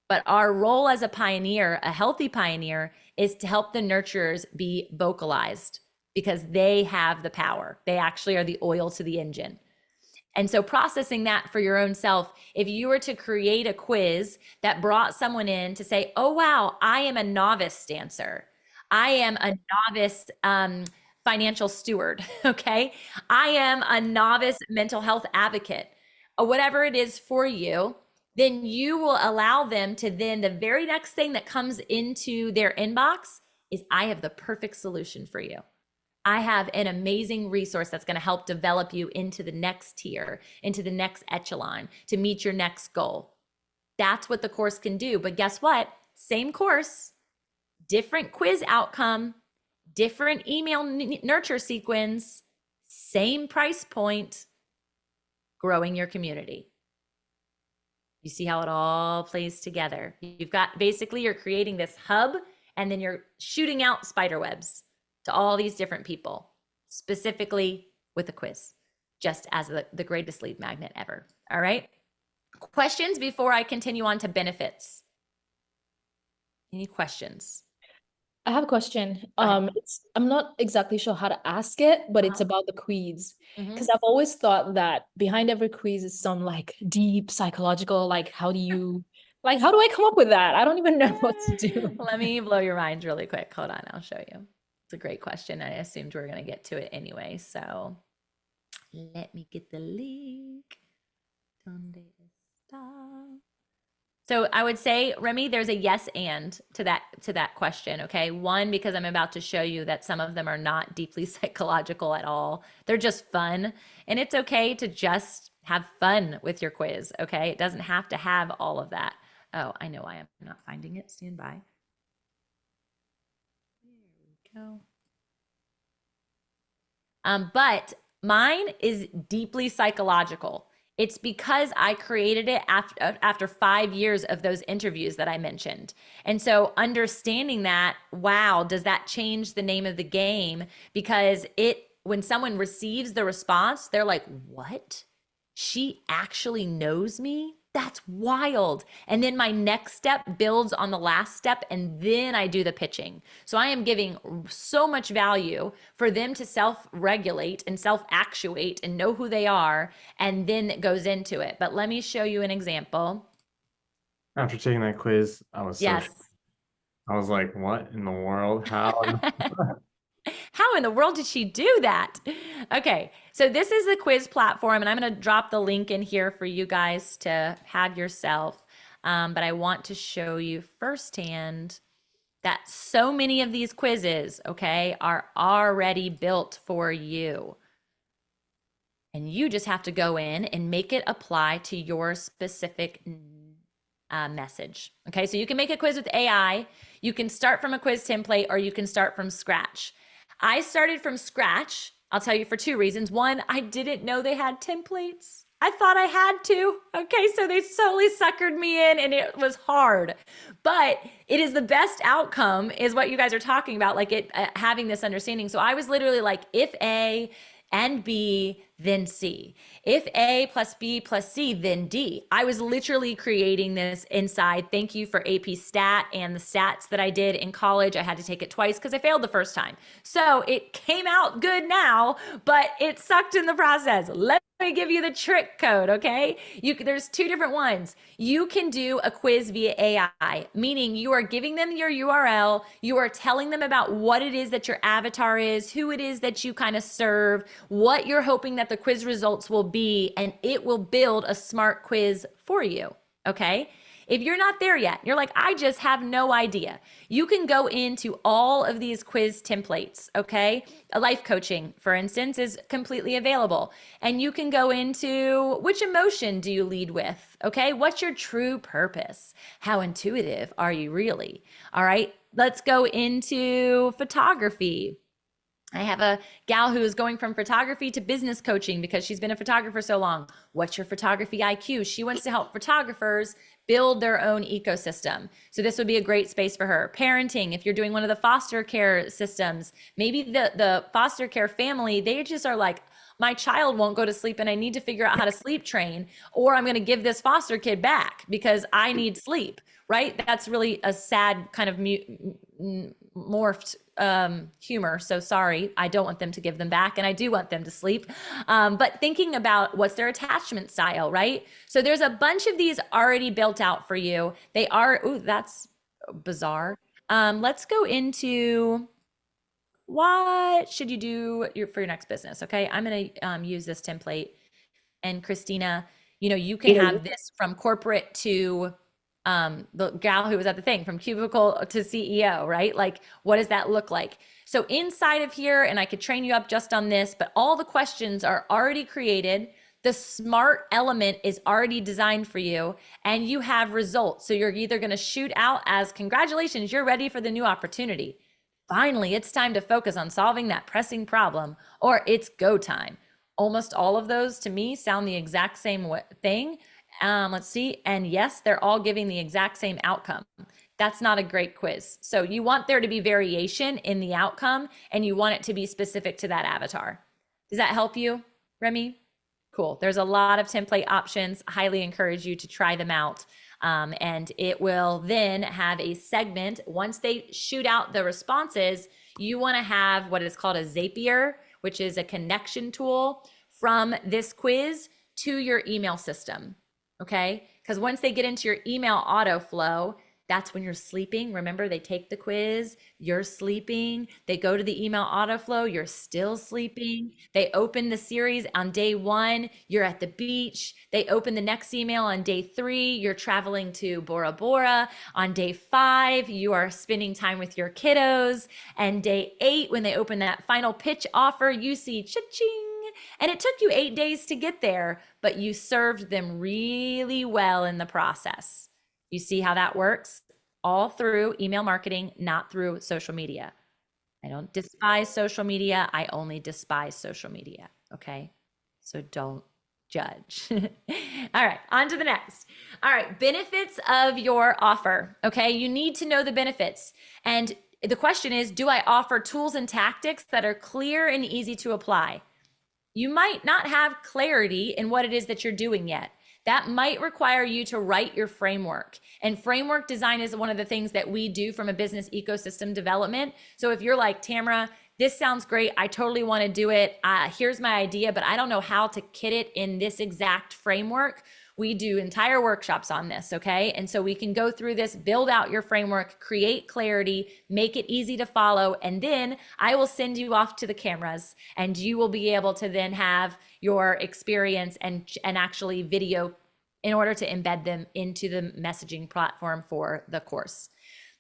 But our role as a pioneer, a healthy pioneer, is to help the nurturers be vocalized because they have the power. They actually are the oil to the engine. And so processing that for your own self, if you were to create a quiz that brought someone in to say, oh, wow, I am a novice dancer. I am a novice financial steward, okay? I am a novice mental health advocate, or whatever it is for you, then you will allow them to then the very next thing that comes into their inbox is, I have the perfect solution for you. I have an amazing resource that's going to help develop you into the next tier, into the next echelon, to meet your next goal. That's what the course can do. But guess what? Same course, different quiz outcome, different email nurture sequence, same price point, growing your community. You see how it all plays together. You've got, basically, you're creating this hub, and then you're shooting out spider webs to all these different people, specifically with the quiz, just as the greatest lead magnet ever. All right. Questions before I continue on to benefits? Any questions? I have a question. I'm not exactly sure how to ask it, but it's about the quiz. Because I've always thought that behind every quiz is some like deep psychological, like how do you Like, how do I come up with that? I don't even know what to do. Let me blow your minds really quick. Hold on, I'll show you. It's a great question. I assumed we were going to get to it anyway. So let me get the link. Donde está? So I would say, Remy, there's a yes and to that question, okay? One, because I'm about to show you that some of them are not deeply psychological at all. They're just fun. And it's okay to just have fun with your quiz, okay? It doesn't have to have all of that. Oh, I know why I'm not finding it. Stand by. There we go. But mine is deeply psychological. It's because I created it after 5 years of those interviews that I mentioned. And so understanding that, wow, does that change the name of the game? Because when someone receives the response, they're like, what? She actually knows me? That's wild. And then my next step builds on the last step, and then I do the pitching. So I am giving so much value for them to self-regulate and self-actuate and know who they are, and then it goes into it. But let me show you an example. After taking that quiz, I was so Yes. shocked. I was like, what in the world? How? How in the world did she do that? Okay, so this is the quiz platform, and I'm going to drop the link in here for you guys to have yourself. But I want to show you firsthand that so many of these quizzes, okay, are already built for you. And you just have to go in and make it apply to your specific message. Okay, so you can make a quiz with AI. You can start from a quiz template, or you can start from scratch. I started from scratch. I'll tell you for 2 reasons. One, I didn't know they had templates. I thought I had to. Okay, so they totally suckered me in, and it was hard. But it is the best outcome, is what you guys are talking about, like it having this understanding. So I was literally like, if A and B, then C. If A plus B plus C, then D. I was literally creating this inside. Thank you for AP Stat and the stats that I did in college. I had to take it twice because I failed the first time. So it came out good now, but it sucked in the process. Let me give you the trick code, okay? There's 2 different ones. You can do a quiz via AI, meaning you are giving them your URL, you are telling them about what it is that your avatar is, who it is that you kind of serve, what you're hoping that the quiz results will be, and it will build a smart quiz for you, okay? If you're not there yet, you're like, I just have no idea. You can go into all of these quiz templates, okay? A life coaching, for instance, is completely available. And you can go into which emotion do you lead with, okay? What's your true purpose? How intuitive are you really? All right, let's go into photography. I have a gal who is going from photography to business coaching because she's been a photographer so long. What's your photography IQ? She wants to help photographers build their own ecosystem. So this would be a great space for her. Parenting, if you're doing one of the foster care systems, maybe the foster care family, they just are like, my child won't go to sleep and I need to figure out how to sleep train, or I'm going to give this foster kid back because I need sleep, right? That's really a sad kind of morphed humor. So sorry, I don't want them to give them back, and I do want them to sleep. But thinking about what's their attachment style, right? So there's a bunch of these already built out for you. They are, ooh, that's bizarre. Let's go into what should you do for your next business? Okay, I'm going to use this template. And Christina, you can have this from corporate to the gal who was at the thing, from cubicle to CEO, right? Like, what does that look like? So inside of here, and I could train you up just on this, but all the questions are already created. The smart element is already designed for you, and you have results. So you're either going to shoot out as, congratulations, you're ready for the new opportunity. Finally, it's time to focus on solving that pressing problem, or it's go time. Almost all of those to me sound the exact same thing. Let's see. And yes, they're all giving the exact same outcome. That's not a great quiz. So you want there to be variation in the outcome, and you want it to be specific to that avatar. Does that help you, Remy? Cool. There's a lot of template options. Highly encourage you to try them out. And it will then have a segment. Once they shoot out the responses, you want to have what is called a Zapier, which is a connection tool from this quiz to your email system. Okay. Because once they get into your email auto flow, that's when you're sleeping. Remember, they take the quiz, you're sleeping. They go to the email auto flow, you're still sleeping. They open the series on day 1, you're at the beach. They open the next email on day 3, you're traveling to Bora Bora. On day 5, you are spending time with your kiddos. And day 8, when they open that final pitch offer, you see cha-ching. And it took you 8 days to get there, but you served them really well in the process. You see how that works? All through email marketing, not through social media. I don't despise social media. I only despise social media. Okay. So don't judge. All right. On to the next. All right. Benefits of your offer. Okay. You need to know the benefits. And the question is, do I offer tools and tactics that are clear and easy to apply? You might not have clarity in what it is that you're doing yet. That might require you to write your framework. And framework design is one of the things that we do from a business ecosystem development. So if you're like, Tamra, this sounds great, I totally want to do it. Here's my idea, but I don't know how to kit it in this exact framework. We do entire workshops on this, okay? And so we can go through this, build out your framework, create clarity, make it easy to follow, and then I will send you off to the cameras and you will be able to then have your experience and actually video in order to embed them into the messaging platform for the course.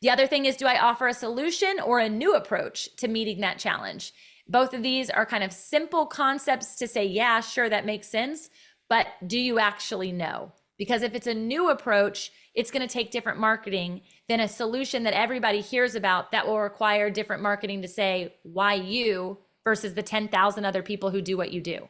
The other thing is, do I offer a solution or a new approach to meeting that challenge? Both of these are kind of simple concepts to say, yeah, sure, that makes sense. But do you actually know? Because if it's a new approach, it's going to take different marketing than a solution that everybody hears about that will require different marketing to say, why you versus the 10,000 other people who do what you do.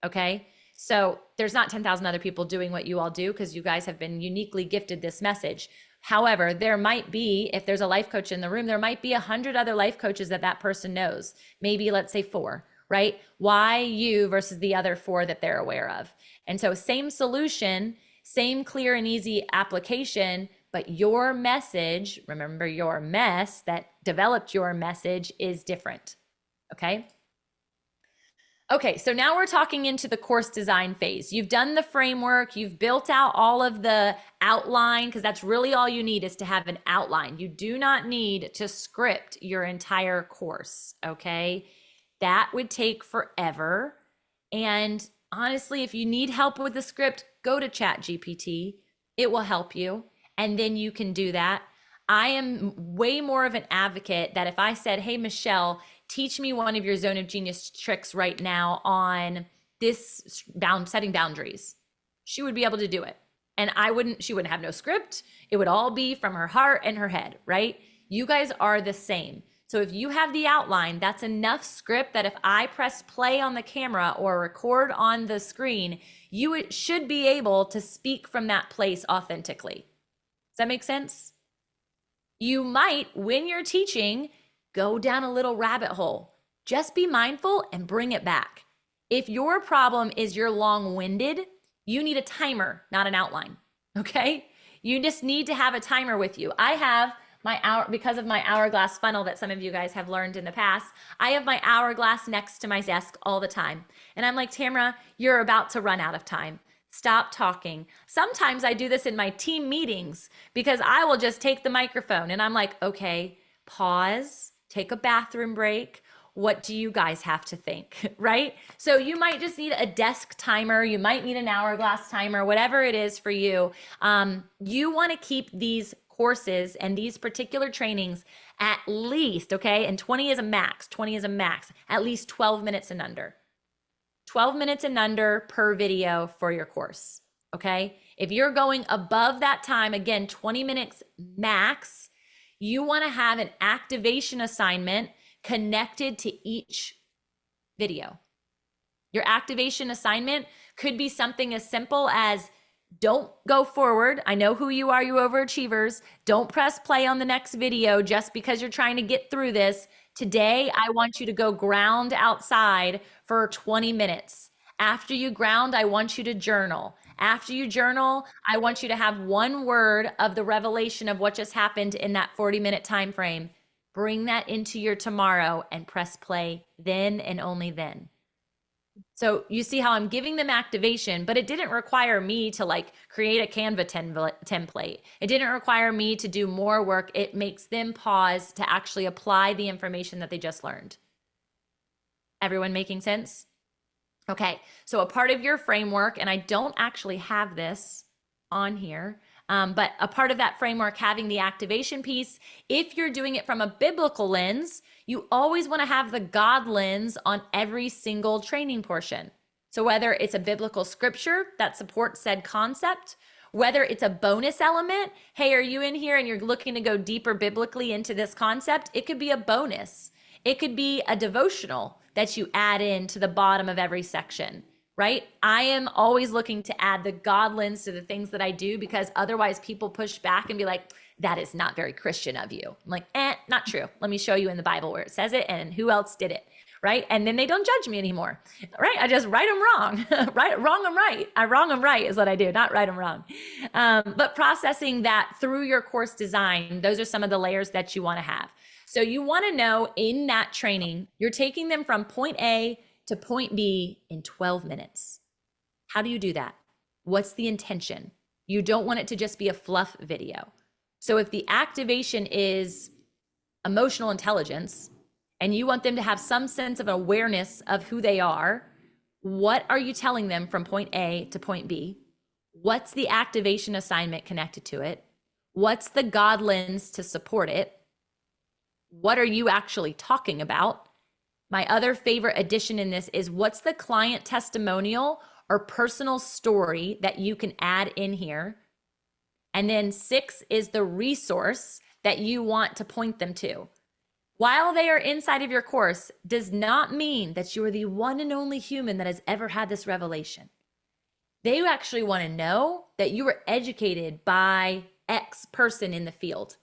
Okay. So there's not 10,000 other people doing what you all do because you guys have been uniquely gifted this message. However, there might be, if there's a life coach in the room, there might be 100 other life coaches that person knows. Maybe let's say 4, right? Why you versus the other 4 that they're aware of. And so same solution, same clear and easy application, but your message, remember your mess that developed your message is different. Okay. Okay, so now we're talking into the course design phase. You've done the framework, you've built out all of the outline, because that's really all you need is to have an outline. You do not need to script your entire course, okay? That would take forever. And honestly, if you need help with the script, go to ChatGPT. It will help you, and then you can do that. I am way more of an advocate that if I said, hey, Michelle, teach me one of your zone of genius tricks right now on this setting boundaries, she would be able to do it. And she wouldn't have no script. It would all be from her heart and her head, right? You guys are the same. So if you have the outline, that's enough script that if I press play on the camera or record on the screen, you should be able to speak from that place authentically. Does that make sense? You might, when you're teaching, go down a little rabbit hole. Just be mindful and bring it back. If your problem is you're long-winded, you need a timer, not an outline, okay? You just need to have a timer with you. I have my hour, because of my hourglass funnel that some of you guys have learned in the past, I have my hourglass next to my desk all the time. And I'm like, Tamra, you're about to run out of time. Stop talking. Sometimes I do this in my team meetings because I will just take the microphone and I'm like, okay, pause, take a bathroom break. What do you guys have to think, right? So you might just need a desk timer. You might need an hourglass timer, whatever it is for you. You want to keep these courses and these particular trainings at least, okay, and 20 is a max, at least 12 minutes and under. 12 minutes and under per video for your course, okay? If you're going above that time, again, 20 minutes max, you wanna have an activation assignment connected to each video. Your activation assignment could be something as simple as, don't go forward. I know who you are, you overachievers. Don't press play on the next video just because you're trying to get through this. Today, I want you to go ground outside for 20 minutes. After you ground, I want you to journal. After you journal, I want you to have one word of the revelation of what just happened in that 40-minute time frame. Bring that into your tomorrow and press play then and only then. So you see how I'm giving them activation, but it didn't require me to like create a Canva template. It didn't require me to do more work. It makes them pause to actually apply the information that they just learned. Everyone making sense? Okay, so a part of your framework, and I don't actually have this on here, but a part of that framework having the activation piece, if you're doing it from a biblical lens, you always want to have the God lens on every single training portion. So whether it's a biblical scripture that supports said concept, whether it's a bonus element, hey, are you in here and you're looking to go deeper biblically into this concept? It could be a bonus. It could be a devotional that you add in to the bottom of every section, right? I am always looking to add the God lens to the things that I do, because otherwise people push back and be like, that is not very Christian of you. I'm like, not true. Let me show you in the Bible where it says it and who else did it, right? And then they don't judge me anymore, right? I just write them wrong, right? Wrong them right. I wrong them right is what I do, not write them wrong. But processing that through your course design, those are some of the layers that you want to have. So you want to know in that training, you're taking them from point A to point B in 12 minutes. How do you do that? What's the intention? You don't want it to just be a fluff video. So if the activation is emotional intelligence and you want them to have some sense of awareness of who they are, what are you telling them from point A to point B? What's the activation assignment connected to it? What's the God lens to support it? What are you actually talking about? My other favorite addition in this is, what's the client testimonial or personal story that you can add in here? And then 6 is the resource that you want to point them to. While they are inside of your course does not mean that you are the one and only human that has ever had this revelation. They actually want to know that you were educated by X person in the field.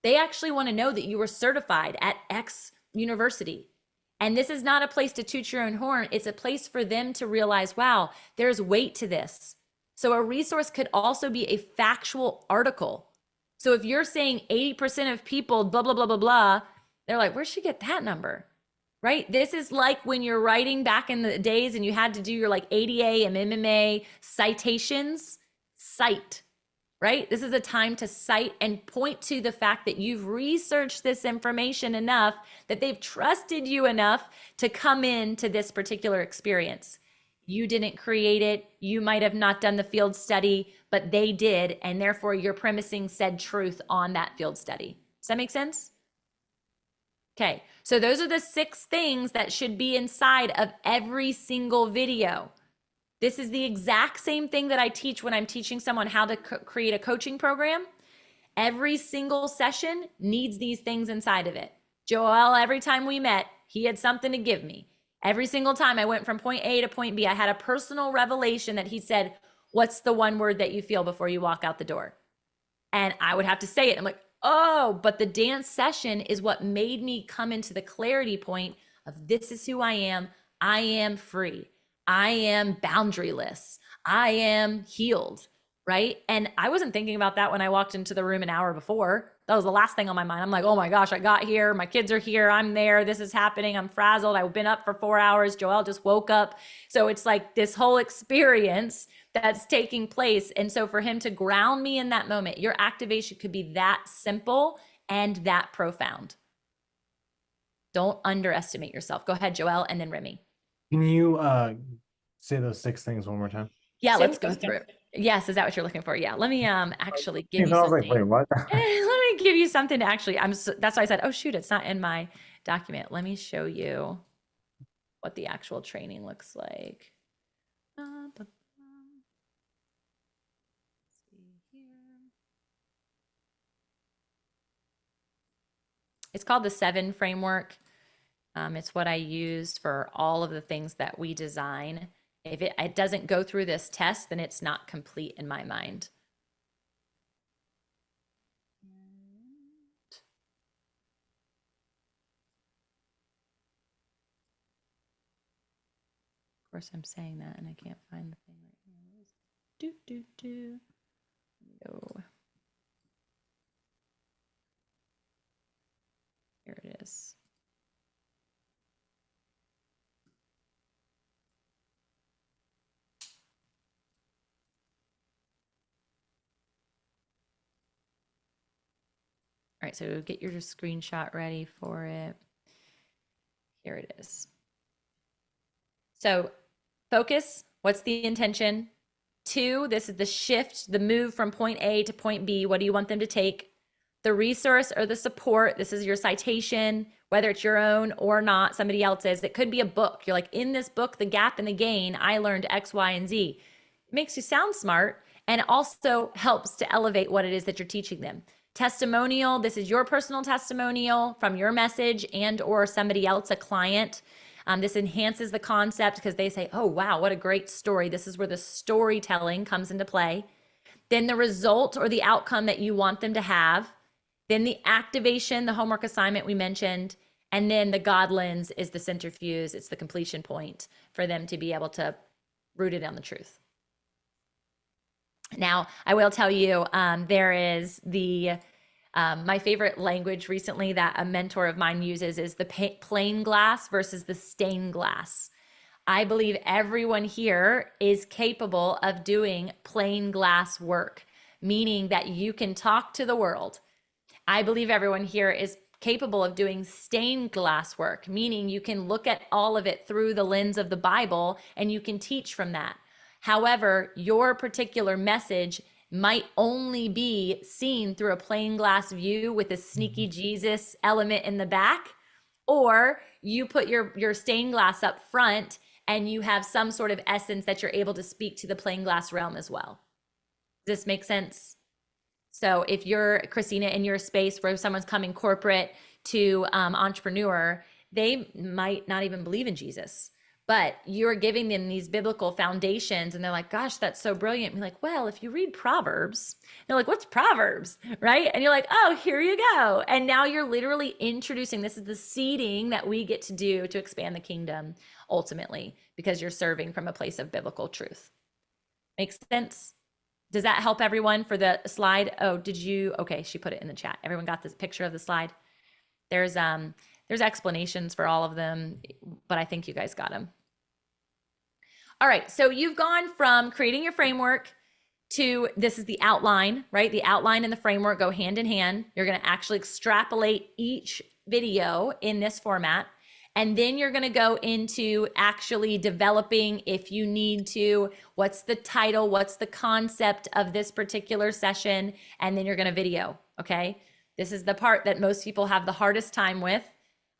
They actually want to know that you were certified at X university. And this is not a place to toot your own horn. It's a place for them to realize, wow, there's weight to this. So a resource could also be a factual article. So if you're saying 80% of people, blah, blah, blah, blah, blah, they're like, where'd she get that number? Right? This is like when you're writing back in the days and you had to do your like ADA and MMA citations, cite. Right? This is a time to cite and point to the fact that you've researched this information enough that they've trusted you enough to come into this particular experience. You didn't create it. You might have not done the field study, but they did. And therefore you're premising said truth on that field study. Does that make sense? Okay. So those are the 6 things that should be inside of every single video. This is the exact same thing that I teach when I'm teaching someone how to create a coaching program. Every single session needs these things inside of it. Joel, every time we met, he had something to give me. Every single time I went from point A to point B, I had a personal revelation that he said, what's the one word that you feel before you walk out the door? And I would have to say it. I'm like, oh, but the dance session is what made me come into the clarity point of, this is who I am. I am free. I am boundaryless. I am healed, right? And I wasn't thinking about that when I walked into the room an hour before. That was the last thing on my mind. I'm like, oh my gosh, I got here. My kids are here. I'm there. This is happening. I'm frazzled. I've been up for 4 hours. Joel just woke up. So it's like this whole experience that's taking place. And so for him to ground me in that moment, your activation could be that simple and that profound. Don't underestimate yourself. Go ahead, Joel, and then Remy. Can you say those 6 things one more time? Yeah, let's go through it. Yes, is that what you're looking for? Yeah, let me actually give you I was something. like, wait, what? Let me give you something to actually, that's why I said, oh shoot, it's not in my document. Let me show you what the actual training looks like. Let's see here. It's called the 7 framework. It's what I used for all of the things that we design. If it doesn't go through this test, then it's not complete in my mind. Of course, I'm saying that and I can't find the thing right here. Go. Here it is. right, so get your screenshot ready for it. Here it is. So focus, what's the intention? 2, this is the shift, the move from point A to point B. What do you want them to take? The resource or the support, this is your citation, whether it's your own or not, somebody else's. It could be a book. You're like, in this book, The Gap and the Gain, I learned X, Y, and Z. It makes you sound smart, and it also helps to elevate what it is that you're teaching them. Testimonial, this is your personal testimonial from your message and or somebody else, a client. This enhances the concept because they say, oh, wow, what a great story. This is where the storytelling comes into play. Then the result or the outcome that you want them to have. Then the activation, the homework assignment we mentioned. And then the God lens is the centrifuge. It's the completion point for them to be able to root it on the truth. Now, I will tell you, there is the my favorite language recently that a mentor of mine uses is the plain glass versus the stained glass. I believe everyone here is capable of doing plain glass work, meaning that you can talk to the world. I believe everyone here is capable of doing stained glass work, meaning you can look at all of it through the lens of the Bible and you can teach from that. However, your particular message might only be seen through a plain glass view with a sneaky Jesus element in the back, or you put your stained glass up front and you have some sort of essence that you're able to speak to the plain glass realm as well. Does this make sense? So if you're, Christina, in your space where someone's coming corporate to entrepreneur, they might not even believe in Jesus, but you're giving them these biblical foundations and they're like, gosh, that's so brilliant. And you're like, well, if you read Proverbs, they're like, what's Proverbs, right? And you're like, oh, here you go. And now you're literally introducing, this is the seeding that we get to do to expand the kingdom ultimately, because you're serving from a place of biblical truth. Makes sense? Does that help everyone for the slide? Oh, did you? Okay, she put it in the chat. Everyone got this picture of the slide? There's explanations for all of them, but I think you guys got them. All right, so you've gone from creating your framework to, this is the outline, right? The outline and the framework go hand in hand. You're gonna actually extrapolate each video in this format. And then you're gonna go into actually developing, if you need to, what's the title, what's the concept of this particular session, and then you're gonna video, okay? This is the part that most people have the hardest time with.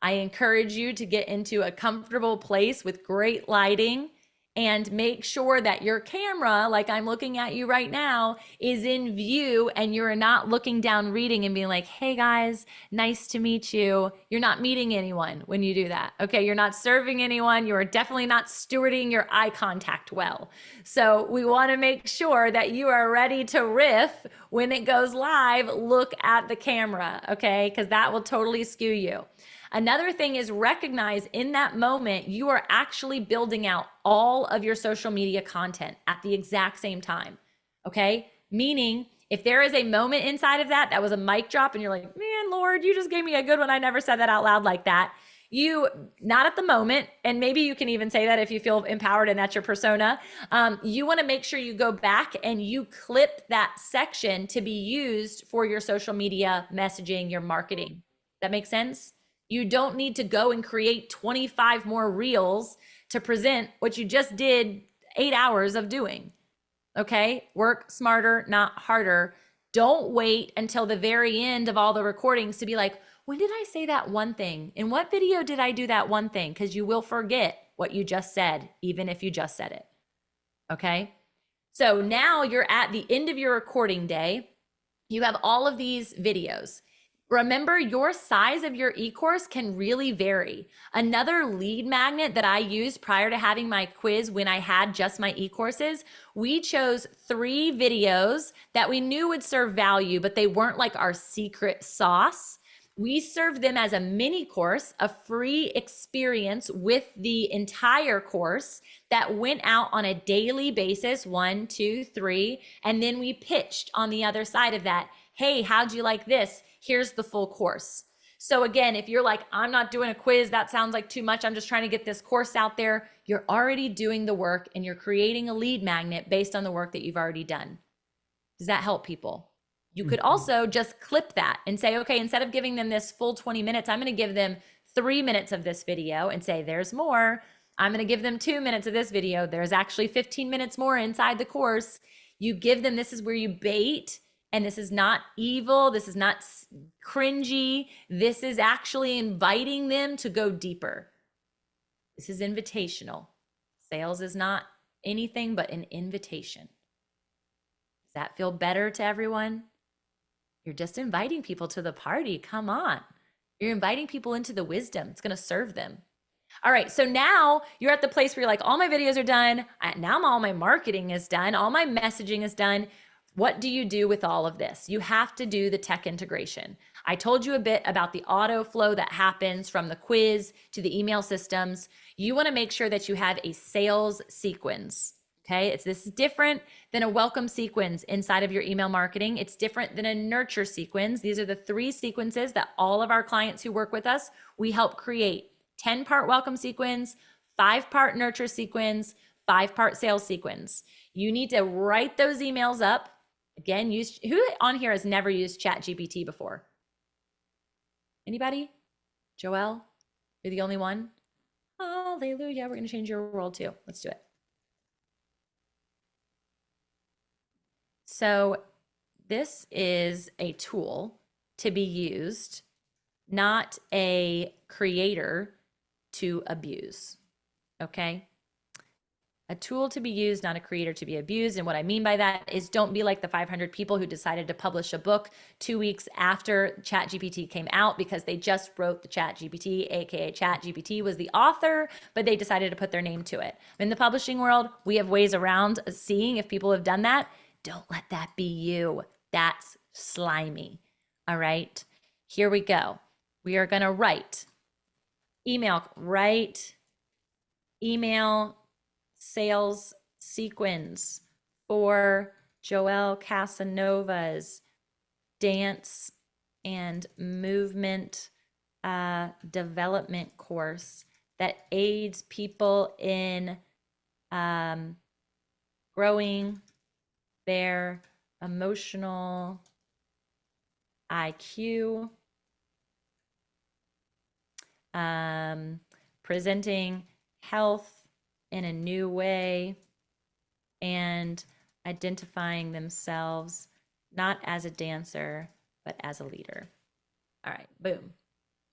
I encourage you to get into a comfortable place with great lighting and make sure that your camera, like I'm looking at you right now, is in view and you're not looking down reading and being like, hey guys, nice to meet you. You're not meeting anyone when you do that, okay? You're not serving anyone. You are definitely not stewarding your eye contact well. So we wanna make sure that you are ready to riff when it goes live. Look at the camera, okay? Because that will totally skew you. Another thing is recognize in that moment, you are actually building out all of your social media content at the exact same time, okay? Meaning, if there is a moment inside of that was a mic drop and you're like, man, Lord, you just gave me a good one. I never said that out loud like that. You, not at the moment, and maybe you can even say that if you feel empowered and that's your persona, you wanna make sure you go back and you clip that section to be used for your social media messaging, your marketing. That makes sense? You don't need to go and create 25 more reels to present what you just did 8 hours of doing, okay? Work smarter, not harder. Don't wait until the very end of all the recordings to be like, when did I say that one thing? In what video did I do that one thing? Because you will forget what you just said, even if you just said it, okay? So now you're at the end of your recording day. You have all of these videos. Remember, your size of your e-course can really vary. Another lead magnet that I used prior to having my quiz when I had just my e-courses, we chose 3 videos that we knew would serve value, but they weren't like our secret sauce. We served them as a mini course, a free experience with the entire course that went out on a daily basis, 1, 2, 3, and then we pitched on the other side of that. Hey, how'd you like this? Here's the full course. So again, if you're like, I'm not doing a quiz, that sounds like too much, I'm just trying to get this course out there, you're already doing the work and you're creating a lead magnet based on the work that you've already done. Does that help people? You could also just clip that and say, okay, instead of giving them this full 20 minutes, I'm going to give them 3 minutes of this video and say, there's more. I'm going to give them 2 minutes of this video. There's actually 15 minutes more inside the course. You give them, this is where you bait, and this is not evil. This is not cringy. This is actually inviting them to go deeper. This is invitational. Sales is not anything but an invitation. Does that feel better to everyone? You're just inviting people to the party. Come on. You're inviting people into the wisdom. It's going to serve them. All right. So now you're at the place where you're like, all my videos are done. Now all my marketing is done. All my messaging is done. What do you do with all of this? You have to do the tech integration. I told you a bit about the auto flow that happens from the quiz to the email systems. You want to make sure that you have a sales sequence. Okay, this is different than a welcome sequence inside of your email marketing. It's different than a nurture sequence. These are the 3 sequences that all of our clients who work with us, we help create. 10-part welcome sequence, 5-part nurture sequence, 5-part sales sequence. You need to write those emails up. Again, who on here has never used ChatGPT before? Anybody? Joelle? You're the only one? Hallelujah. We're going to change your world too. Let's do it. So this is a tool to be used, not a creator to abuse, okay? A tool to be used, not a creator to be abused. And what I mean by that is don't be like the 500 people who decided to publish a book 2 weeks after ChatGPT came out because they just wrote the ChatGPT, aka ChatGPT was the author, but they decided to put their name to it. In the publishing world, we have ways around seeing if people have done that. Don't let that be you. That's slimy. All right, here we go. We are going to write email sales sequence for Joelle Casanova's dance and movement development course that aids people in growing their emotional IQ, presenting health in a new way, and identifying themselves not as a dancer, but as a leader. All right, boom.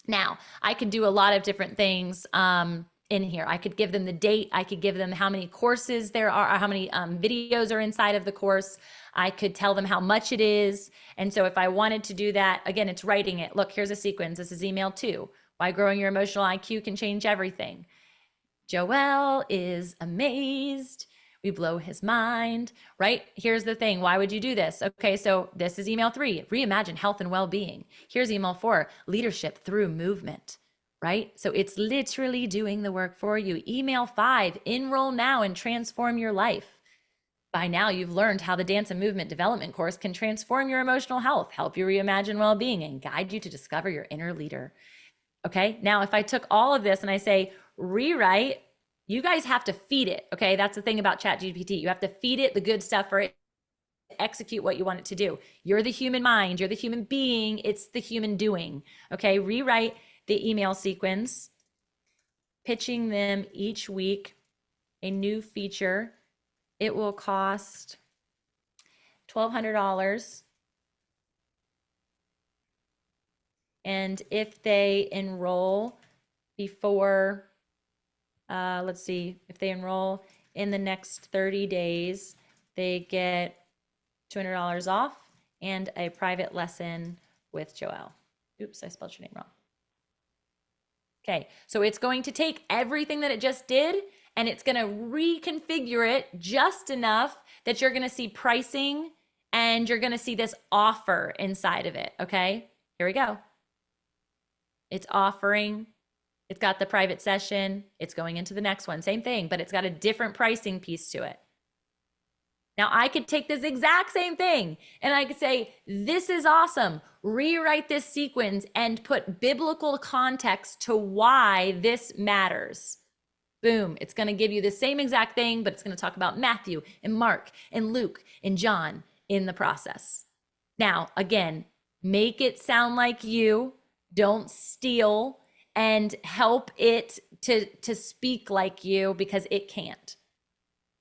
Now, I could do a lot of different things in here. I could give them the date. I could give them how many courses there are, or how many videos are inside of the course. I could tell them how much it is. And so if I wanted to do that, again, it's writing it. Look, here's a sequence. This is email 2. Why growing your emotional IQ can change everything. Joelle is amazed. We blow his mind, right? Here's the thing. Why would you do this? Okay, so this is email 3, reimagine health and well-being. Here's email 4, leadership through movement, right? So it's literally doing the work for you. Email 5, enroll now and transform your life. By now, you've learned how the dance and movement development course can transform your emotional health, help you reimagine well-being, and guide you to discover your inner leader. Okay, now if I took all of this and I say, rewrite, you guys have to feed it. Okay, that's the thing about ChatGPT. You have to feed it the good stuff for it to execute what you want it to do. You're the human mind, you're the human being, it's the human doing. Okay, rewrite the email sequence, pitching them each week a new feature. It will cost $1,200. And if they enroll before, let's see, if they enroll in the next 30 days, they get $200 off and a private lesson with Joelle. Oops, I spelled your name wrong. Okay, so it's going to take everything that it just did and it's going to reconfigure it just enough that you're going to see pricing and you're going to see this offer inside of it. Okay, here we go. It's offering, it's got the private session, it's going into the next one, same thing, but it's got a different pricing piece to it. Now I could take this exact same thing and I could say, this is awesome. Rewrite this sequence and put biblical context to why this matters. Boom, it's gonna give you the same exact thing, but it's gonna talk about Matthew and Mark and Luke and John in the process. Now, again, make it sound like you, don't steal, and help it to speak like you, because it can't.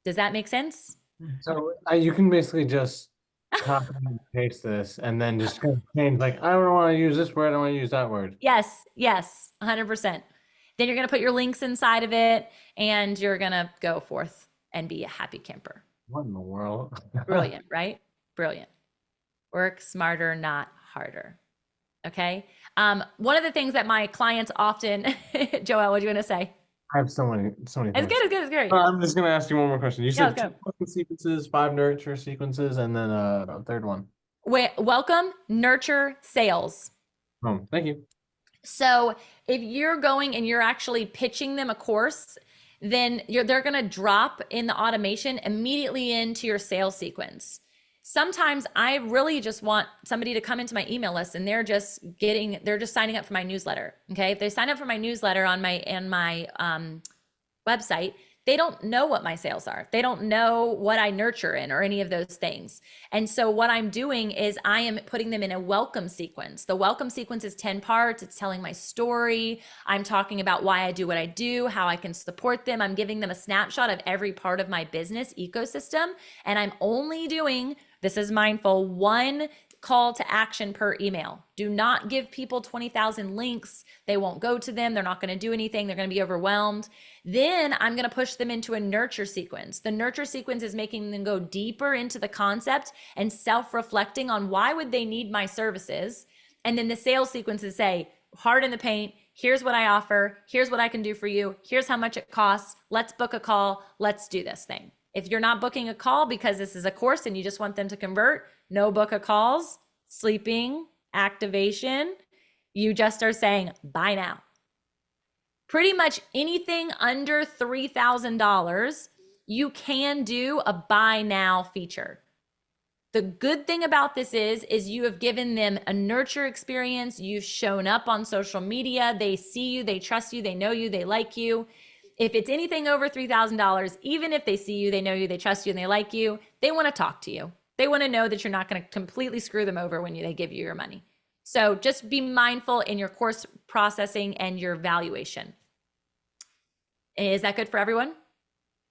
Does that make sense? So you can basically just copy and paste this and then just kind of change, like, I don't want to use this word, I want to use that word. Yes, 100%. Then you're going to put your links inside of it, and you're going to go forth and be a happy camper. What in the world? Brilliant, right? Brilliant. Work smarter, not harder. Okay. One of the things that my clients often, Joelle, what do you want to say? I have so many It's things. good, it's good, it's great. I'm just gonna ask you one more question. You Yeah, said let's 2 welcome sequences, 5 nurture sequences, and then a third one. Welcome, nurture, sales. Oh, thank you. So if you're going and you're actually pitching them a course, then they're going to drop in the automation immediately into your sales sequence. Sometimes I really just want somebody to come into my email list and they're just signing up for my newsletter. Okay. If they sign up for my newsletter on my website, they don't know what my sales are. They don't know what I nurture in or any of those things. And so what I'm doing is I am putting them in a welcome sequence. The welcome sequence is 10 parts. It's telling my story. I'm talking about why I do what I do, how I can support them. I'm giving them a snapshot of every part of my business ecosystem. And I'm only doing, this is mindful, one call to action per email. Do not give people 20,000 links. They won't go to them. They're not going to do anything. They're going to be overwhelmed. Then I'm going to push them into a nurture sequence. The nurture sequence is making them go deeper into the concept and self-reflecting on why would they need my services. And then the sales sequences say, hard in the paint, here's what I offer, here's what I can do for you, here's how much it costs, let's book a call, let's do this thing. If you're not booking a call because this is a course and you just want them to convert, no book of calls, sleeping, activation. You just are saying, buy now. Pretty much anything under $3,000, you can do a buy now feature. The good thing about this is you have given them a nurture experience. You've shown up on social media. They see you, they trust you, they know you, they like you. If it's anything over $3,000, even if they see you, they know you, they trust you, and they like you, they want to talk to you. They want to know that you're not going to completely screw them over when they give you your money. So just be mindful in your course processing and your valuation. Is that good for everyone?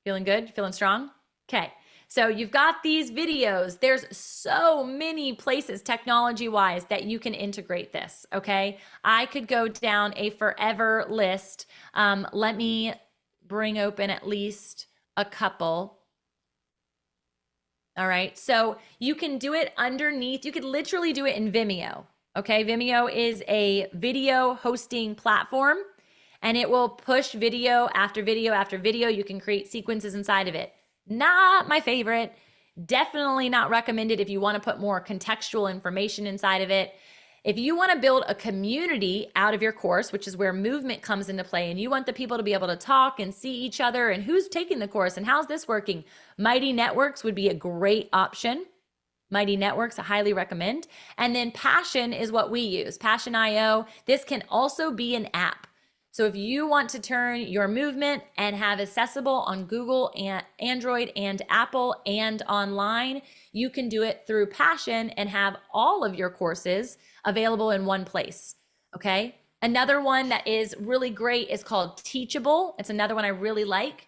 Feeling good? Feeling strong? Okay. So you've got these videos. There's so many places technology-wise that you can integrate this, okay? I could go down a forever list. Let me bring open at least a couple. All right, so you can do it underneath. You could literally do it in Vimeo, okay? Vimeo is a video hosting platform, and it will push video after video after video. You can create sequences inside of it. Not my favorite. Definitely not recommended if you want to put more contextual information inside of it. If you want to build a community out of your course, which is where movement comes into play, and you want the people to be able to talk and see each other and who's taking the course and how's this working, Mighty Networks would be a great option. Mighty Networks, I highly recommend. And then Passion is what we use, Passion.io. This can also be an app. So if you want to turn your movement and have accessible on Google and Android and Apple and online, you can do it through Passion and have all of your courses available in one place, okay? Another one that is really great is called Teachable. It's another one I really like.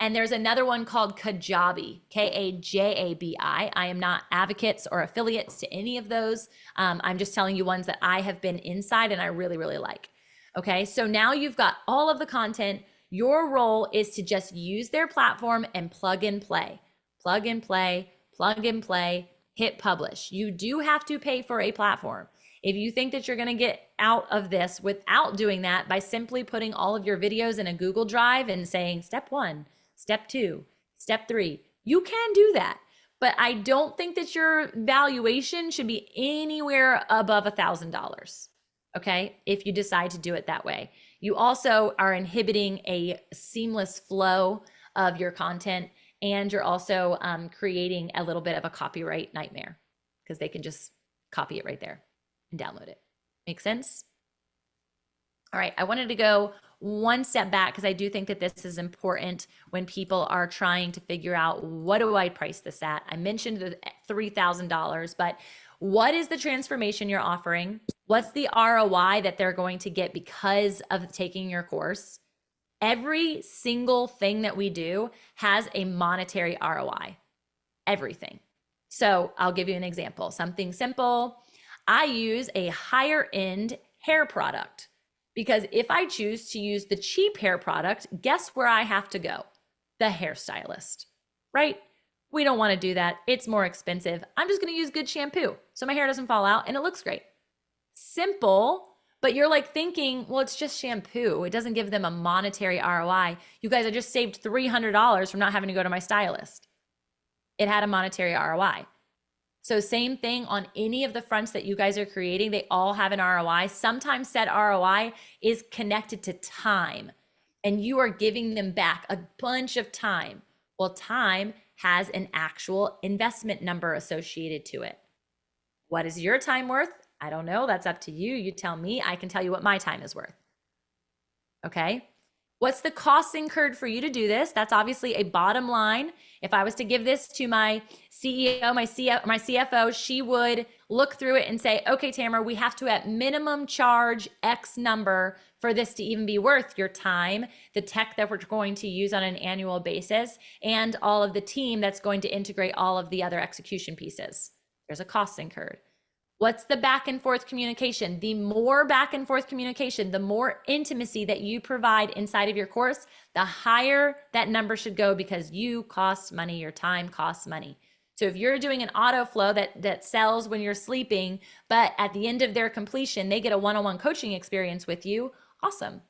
And there's another one called Kajabi, Kajabi. I am not advocates or affiliates to any of those. I'm just telling you ones that I have been inside and I really, really like. Okay, so now you've got all of the content. Your role is to just use their platform and plug and play, plug and play, plug and play, hit publish. You do have to pay for a platform. If you think that you're going to get out of this without doing that by simply putting all of your videos in a Google Drive and saying step 1, step 2, step 3, you can do that. But I don't think that your valuation should be anywhere above $1,000. Okay, if you decide to do it that way. You also are inhibiting a seamless flow of your content, and you're also creating a little bit of a copyright nightmare because they can just copy it right there and download it. Make sense? All right, I wanted to go one step back because I do think that this is important when people are trying to figure out, what do I price this at? I mentioned the $3,000, but what is the transformation you're offering? What's the ROI that they're going to get because of taking your course? Every single thing that we do has a monetary ROI, everything. So I'll give you an example, something simple. I use a higher end hair product because if I choose to use the cheap hair product, guess where I have to go? The hairstylist, right? We don't want to do that. It's more expensive. I'm just going to use good shampoo so my hair doesn't fall out and it looks great. Simple, but you're like thinking, well, it's just shampoo. It doesn't give them a monetary ROI. You guys, I just saved $300 from not having to go to my stylist. It had a monetary ROI. So same thing on any of the fronts that you guys are creating, they all have an ROI. Sometimes said ROI is connected to time and you are giving them back a bunch of time. Well, time has an actual investment number associated to it. What is your time worth? I don't know. That's up to you. You tell me. I can tell you what my time is worth. Okay. What's the cost incurred for you to do this? That's obviously a bottom line. If I was to give this to my CEO, my CFO, she would look through it and say, okay, Tamra, we have to at minimum charge X number for this to even be worth your time, the tech that we're going to use on an annual basis, and all of the team that's going to integrate all of the other execution pieces. There's a cost incurred. What's the back and forth communication? The more back and forth communication, the more intimacy that you provide inside of your course, the higher that number should go because you cost money, your time costs money. So if you're doing an auto flow that sells when you're sleeping, but at the end of their completion, they get a one-on-one coaching experience with you, awesome.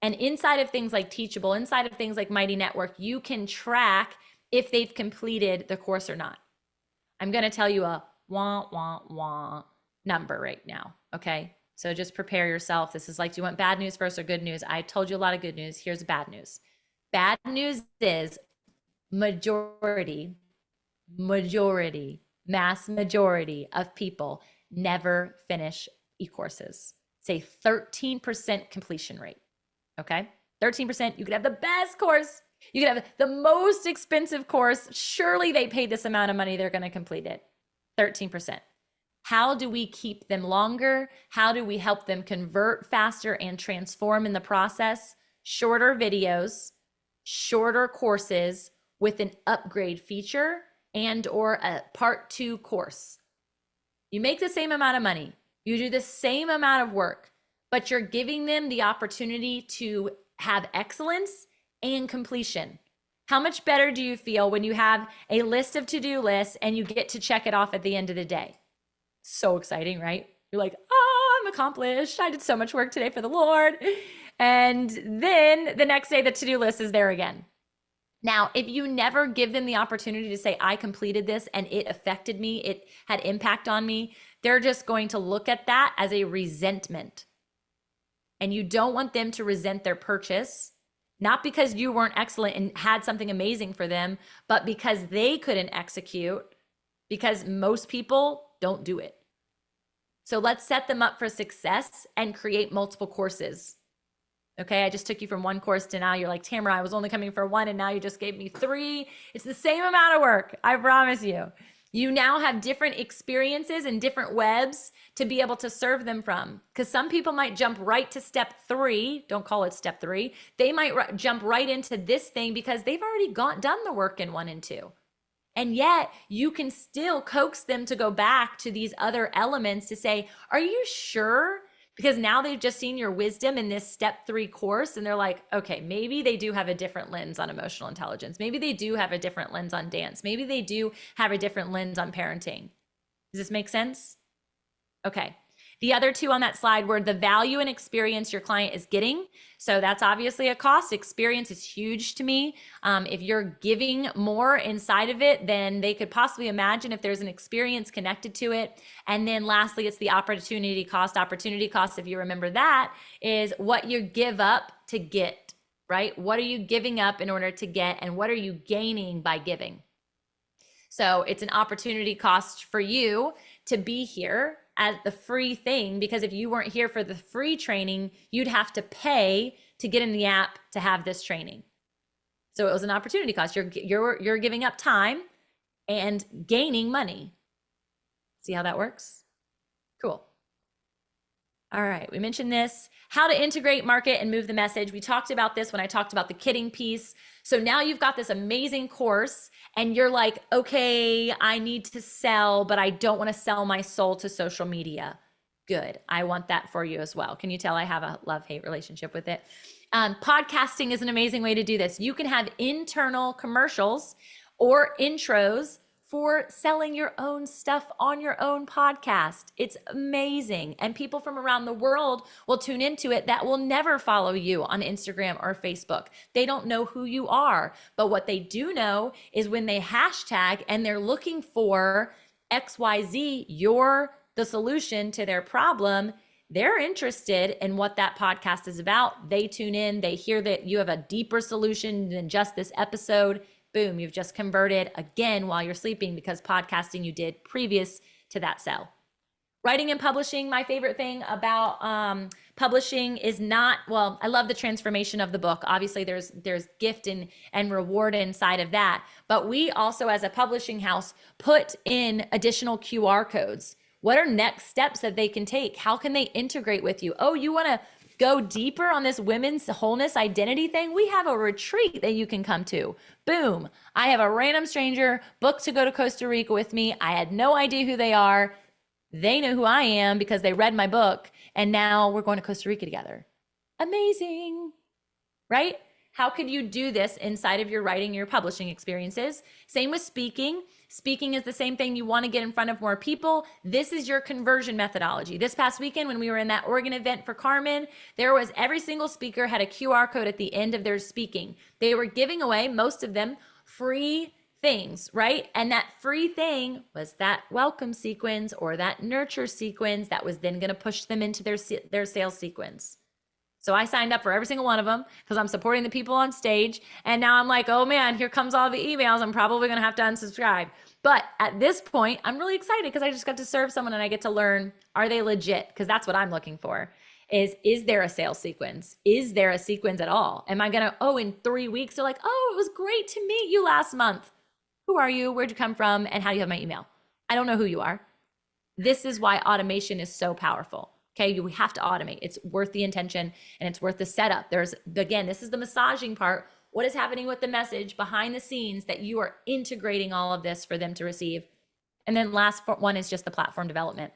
And inside of things like Teachable, inside of things like Mighty Network, you can track if they've completed the course or not. I'm going to tell you a wah number right now. Okay. So just prepare yourself. This is like, do you want bad news first or good news? I told you a lot of good news. Here's bad news. Bad news is mass majority of people never finish e-courses. Say 13% completion rate. Okay. 13%. You could have the best course. You could have the most expensive course. Surely they paid this amount of money. They're going to complete it. 13%. How do we keep them longer? How do we help them convert faster and transform in the process? Shorter videos, shorter courses with an upgrade feature and or a part 2 course. You make the same amount of money. You do the same amount of work, but you're giving them the opportunity to have excellence and completion. How much better do you feel when you have a list of to-do lists and you get to check it off at the end of the day? So exciting, right? You're like, oh, I'm accomplished. I did so much work today for the Lord. And then the next day, the to-do list is there again. Now, if you never give them the opportunity to say, I completed this and it affected me, it had impact on me, they're just going to look at that as a resentment. And you don't want them to resent their purchase. Not because you weren't excellent and had something amazing for them, but because they couldn't execute, because most people don't do it. So let's set them up for success and create multiple courses. Okay, I just took you from one course to now you're like, Tamra, I was only coming for one and now you just gave me 3. It's the same amount of work, I promise you. You now have different experiences and different webs to be able to serve them from. Because some people might jump right to step 3. Don't call it step 3. They might jump right into this thing because they've already done the work in 1 and 2. And yet you can still coax them to go back to these other elements to say, are you sure? Because now they've just seen your wisdom in this step 3 course and they're like, okay, maybe they do have a different lens on emotional intelligence. Maybe they do have a different lens on dance. Maybe they do have a different lens on parenting. Does this make sense? Okay. The other 2 on that slide were the value and experience your client is getting. So that's obviously a cost. Experience is huge to me. If you're giving more inside of it than they could possibly imagine, if there's an experience connected to it. And then lastly, it's the opportunity cost. Opportunity cost, if you remember that, is what you give up to get, right? What are you giving up in order to get, and what are you gaining by giving? So it's an opportunity cost for you to be here at the free thing, because if you weren't here for the free training, you'd have to pay to get in the app to have this training. So it was an opportunity cost. You're giving up time and gaining money. See how that works? Cool. All right, we mentioned this, how to integrate, market, and move the message. We talked about this when I talked about the kidding piece. So now you've got this amazing course and you're like, okay, I need to sell, but I don't want to sell my soul to social media. Good. I want that for you as well. Can you tell I have a love-hate relationship with it? Podcasting is an amazing way to do this. You can have internal commercials or intros for selling your own stuff on your own podcast. It's amazing. And people from around the world will tune into it that will never follow you on Instagram or Facebook. They don't know who you are. But what they do know is when they hashtag and they're looking for XYZ, you're the solution to their problem, they're interested in what that podcast is about. They tune in, they hear that you have a deeper solution than just this episode. Boom, you've just converted again while you're sleeping because podcasting you did previous to that sell. Writing and publishing, my favorite thing about publishing is not, well, I love the transformation of the book. Obviously, there's gift and reward inside of that. But we also, as a publishing house, put in additional QR codes. What are next steps that they can take? How can they integrate with you? Oh, you want to go deeper on this women's wholeness identity thing? We have a retreat that you can come to. Boom. I have a random stranger booked to go to Costa Rica with me. I had no idea who they are. They know who I am because they read my book. And now we're going to Costa Rica together. Amazing, right? How could you do this inside of your writing, your publishing experiences? Same with speaking. Speaking is the same thing. You want to get in front of more people. This is your conversion methodology. This past weekend, when we were in that Oregon event for Carmen, there was every single speaker had a QR code at the end of their speaking. They were giving away, most of them, free things, right? And that free thing was that welcome sequence or that nurture sequence that was then going to push them into their sales sequence. So I signed up for every single one of them because I'm supporting the people on stage. And now I'm like, oh man, here comes all the emails. I'm probably going to have to unsubscribe. But at this point, I'm really excited because I just got to serve someone and I get to learn, are they legit? Because that's what I'm looking for. Is there a sales sequence? Is there a sequence at all? Am I going to, in 3 weeks, they're like, oh, it was great to meet you last month. Who are you? Where'd you come from? And how do you have my email? I don't know who you are. This is why automation is so powerful. Okay, we have to automate. It's worth the intention and it's worth the setup. Again, this is the massaging part. What is happening with the message behind the scenes that you are integrating all of this for them to receive? And then last one is just the platform development.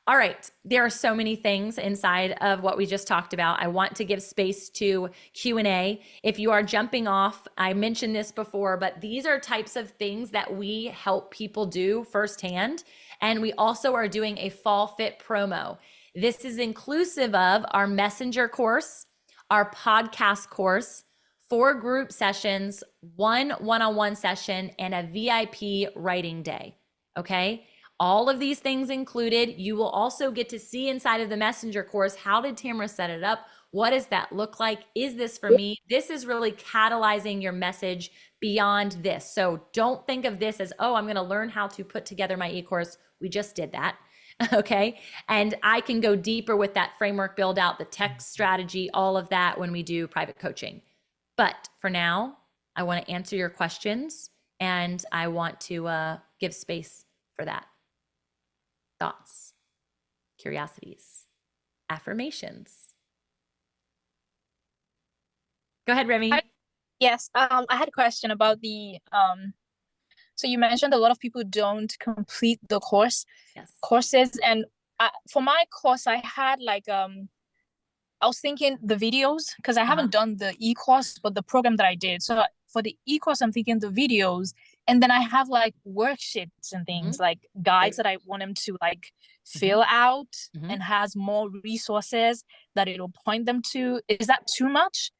All right, there are so many things inside of what we just talked about. I want to give space to Q&A. If you are jumping off, I mentioned this before, but these are types of things that we help people do firsthand. And we also are doing a fall fit promo. This is inclusive of our messenger course, our podcast course, 4 group sessions, 1 one-on-one session, and a VIP writing day, okay? All of these things included. You will also get to see inside of the messenger course, how did Tamra set it up? What does that look like? Is this for me? This is really catalyzing your message beyond this. So don't think of this as, oh, I'm going to learn how to put together my e-course. We just did that. Okay. And I can go deeper with that framework build out, the tech strategy, all of that when we do private coaching. But for now, I want to answer your questions and I want to give space for that. Thoughts, curiosities, affirmations. Go ahead, Remy. Yes, I had a question about the so you mentioned a lot of people don't complete the courses, and for my course I had like I was thinking the videos, because I haven't done the e-course, but the program that I did. So for the e-course, I'm thinking the videos, and then I have like worksheets and things like guides that I want them to like fill out and has more resources that it'll point them to. Is that too much?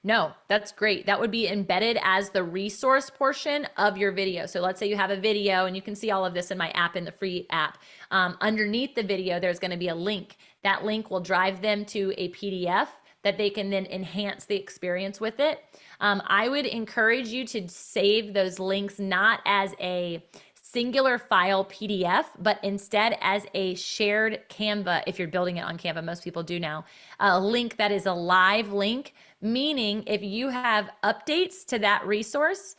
No, that's great. That would be embedded as the resource portion of your video. So let's say you have a video, and you can see all of this in my app, in the free app. Underneath the video, there's going to be a link. That link will drive them to a PDF that they can then enhance the experience with it. I would encourage you to save those links not as a singular file PDF, but instead as a shared Canva. If you're building it on Canva, most people do now, a link that is a live link, meaning if you have updates to that resource,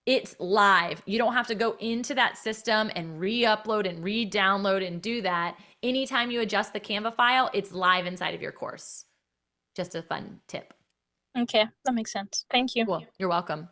it's live. You don't have to go into that system and re-upload and re-download and do that. Anytime you adjust the Canva file, it's live inside of your course. Just a fun tip. Okay, that makes sense. Thank you. Cool. You're welcome.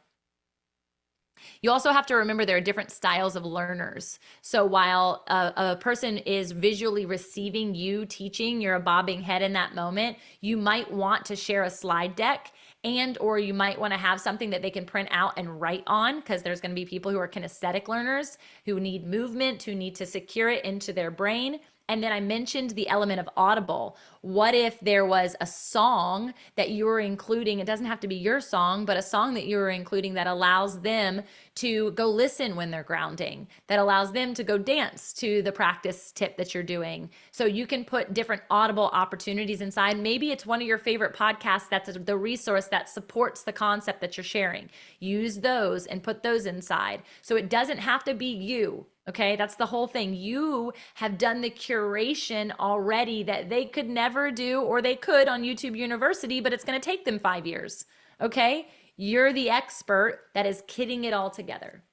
You also have to remember there are different styles of learners. So while a person is visually receiving you teaching, you're a bobbing head in that moment, you might want to share a slide deck, and or you might want to have something that they can print out and write on, because there's going to be people who are kinesthetic learners who need movement, who need to secure it into their brain. And then I mentioned the element of audible. What if there was a song that you were including? It doesn't have to be your song, but a song that you were including that allows them to go listen when they're grounding, that allows them to go dance to the practice tip that you're doing. So you can put different audible opportunities inside. Maybe it's one of your favorite podcasts that's the resource that supports the concept that you're sharing. Use those and put those inside. So it doesn't have to be you. Okay, that's the whole thing. You have done the curation already that they could never do, or they could on YouTube University, but it's going to take them 5 years. Okay, you're the expert that is kitting it all together.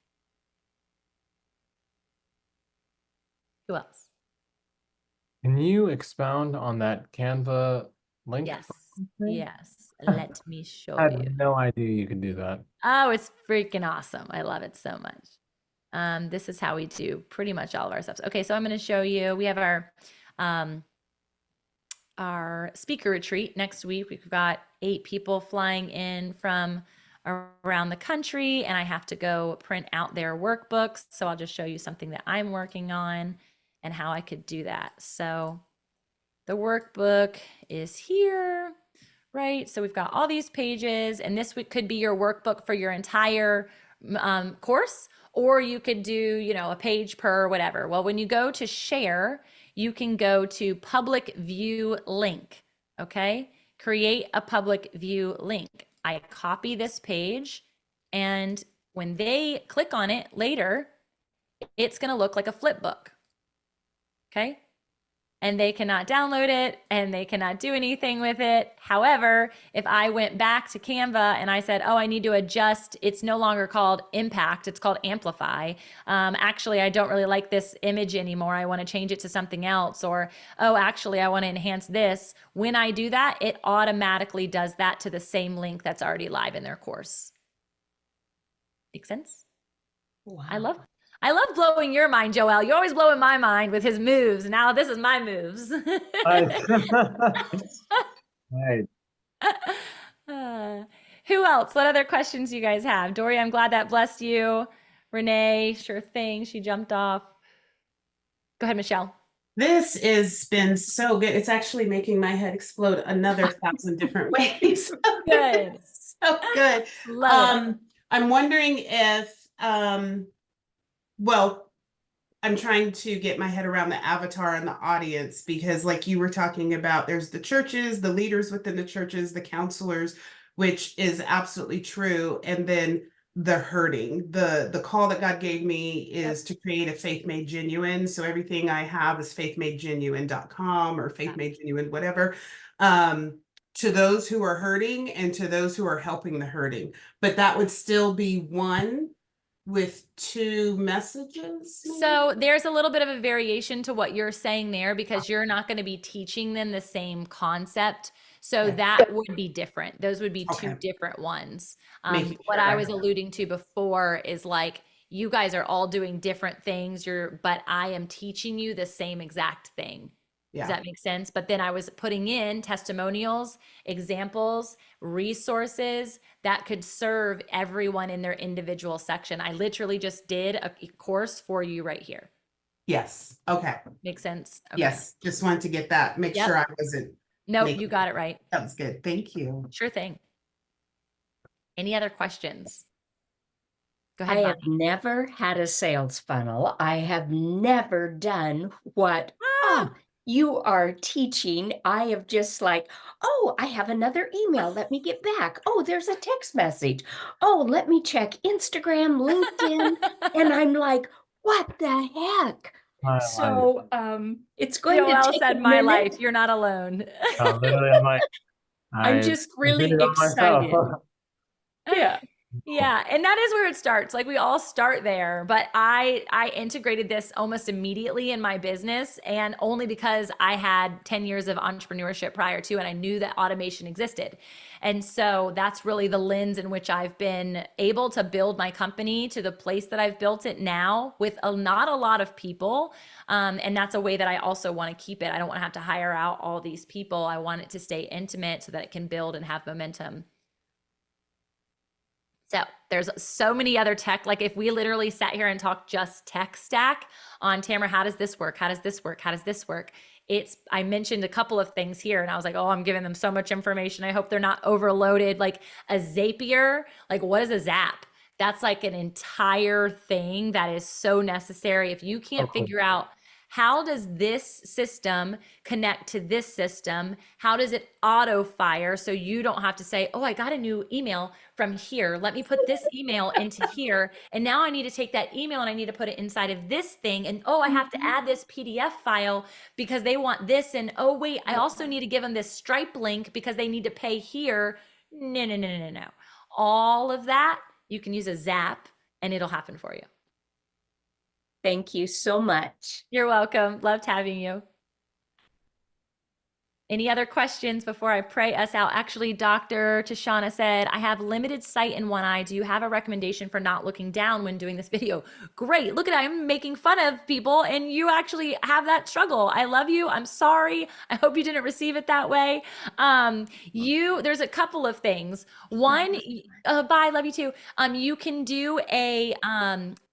Who else? Can you expound on that Canva link? Yes, yes. Let me show I you. had no idea you could do that. Oh, it's freaking awesome. I love it so much. This is how we do pretty much all of our stuff. Okay, so I'm going to show you, we have our speaker retreat next week. We've got 8 people flying in from around the country, and I have to go print out their workbooks. So I'll just show you something that I'm working on and how I could do that. So the workbook is here, right? So we've got all these pages, and this could be your workbook for your entire course, or you could do, you know, a page per whatever. Well, when you go to share, you can go to public view link, okay? Create a public view link. I copy this page, and when they click on it later, it's gonna look like a flip book, okay? And they cannot download it and they cannot do anything with it. However, if I went back to Canva and I said, oh, I need to adjust, it's no longer called Impact, it's called Amplify. Actually, I don't really like this image anymore. I want to change it to something else. Or, oh, actually, I want to enhance this. When I do that, it automatically does that to the same link that's already live in their course. Make sense? Wow. I love blowing your mind, Joel. You're always blowing my mind with his moves. Now this is my moves. Right. Who else? What other questions you guys have? Dory, I'm glad that blessed you. Renee, sure thing. She jumped off. Go ahead, Michelle. This has been so good. It's actually making my head explode another 1,000 different ways. Good. So good. Love it. I'm wondering if, well, I'm trying to get my head around the avatar and the audience, because like you were talking about, there's the churches, the leaders within the churches, the counselors, which is absolutely true. And then the hurting, the call that God gave me is to create a faith made genuine. So everything I have is faithmadegenuine.com or faithmadegenuine, whatever. To those who are hurting and to those who are helping the hurting. But that would still be one with 2 messages? Maybe? So there's a little bit of a variation to what you're saying there, because you're not going to be teaching them the same concept. So that would be different. Those would be 2 different ones. What I was alluding to before is like, you guys are all doing different things, but I am teaching you the same exact thing. Does that make sense? But then I was putting in testimonials, examples, resources that could serve everyone in their individual section. I literally just did a course for you right here. Yes. Okay. Make sense? Okay. Yes. Just wanted to get that. Make sure I wasn't. No, you got it right. That was good. Thank you. Sure thing. Any other questions? Go ahead. I have never had a sales funnel. I have never done what you are teaching. I have just like, oh, I have another email. Let me get back. Oh, there's a text message. Oh, let me check Instagram, LinkedIn. And I'm like, what the heck? So it's going to take said, a my minute. life, you're not alone. Literally, I'm just really excited. Yeah. Yeah, and that is where it starts. Like we all start there, but I integrated this almost immediately in my business, and only because I had 10 years of entrepreneurship prior to, and I knew that automation existed. And so that's really the lens in which I've been able to build my company to the place that I've built it now with not a lot of people. And that's a way that I also want to keep it. I don't want to have to hire out all these people. I want it to stay intimate so that it can build and have momentum. So there's so many other tech, like if we literally sat here and talked just tech stack on Tamra, how does this work? How does this work? How does this work? I mentioned a couple of things here and I was like, oh, I'm giving them so much information. I hope they're not overloaded. Like a Zapier, like what is a Zap? That's like an entire thing that is so necessary. If you can't figure out how does this system connect to this system? How does it auto fire so you don't have to say, oh, I got a new email from here. Let me put this email into here. And now I need to take that email and I need to put it inside of this thing. And oh, I have to add this PDF file because they want this. And oh, wait, I also need to give them this Stripe link because they need to pay here. No, no, no, no, no. All of that, you can use a Zap and it'll happen for you. Thank you so much. You're welcome. Loved having you. Any other questions before I pray us out? Actually, Dr. Tashana said, I have limited sight in one eye. Do you have a recommendation for not looking down when doing this video? Great. Look at that. I'm making fun of people and you actually have that struggle. I love you. I'm sorry. I hope you didn't receive it that way. There's a couple of things. One, bye, love you too. You can do a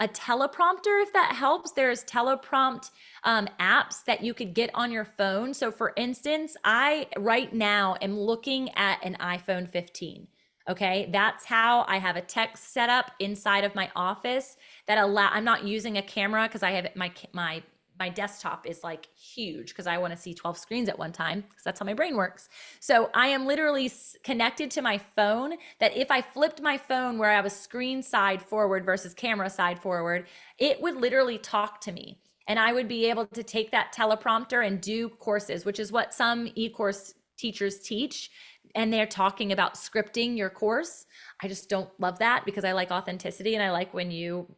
teleprompter if that helps. There's teleprompt apps that you could get on your phone. So for instance, I right now am looking at an iPhone 15. Okay. That's how I have a text set up inside of my office that I'm not using a camera because I have my desktop is like huge because I want to see 12 screens at one time because that's how my brain works. So I am literally connected to my phone that if I flipped my phone where I was screen side forward versus camera side forward, it would literally talk to me. And I would be able to take that teleprompter and do courses, which is what some e-course teachers teach. And they're talking about scripting your course. I just don't love that because I like authenticity and I like when you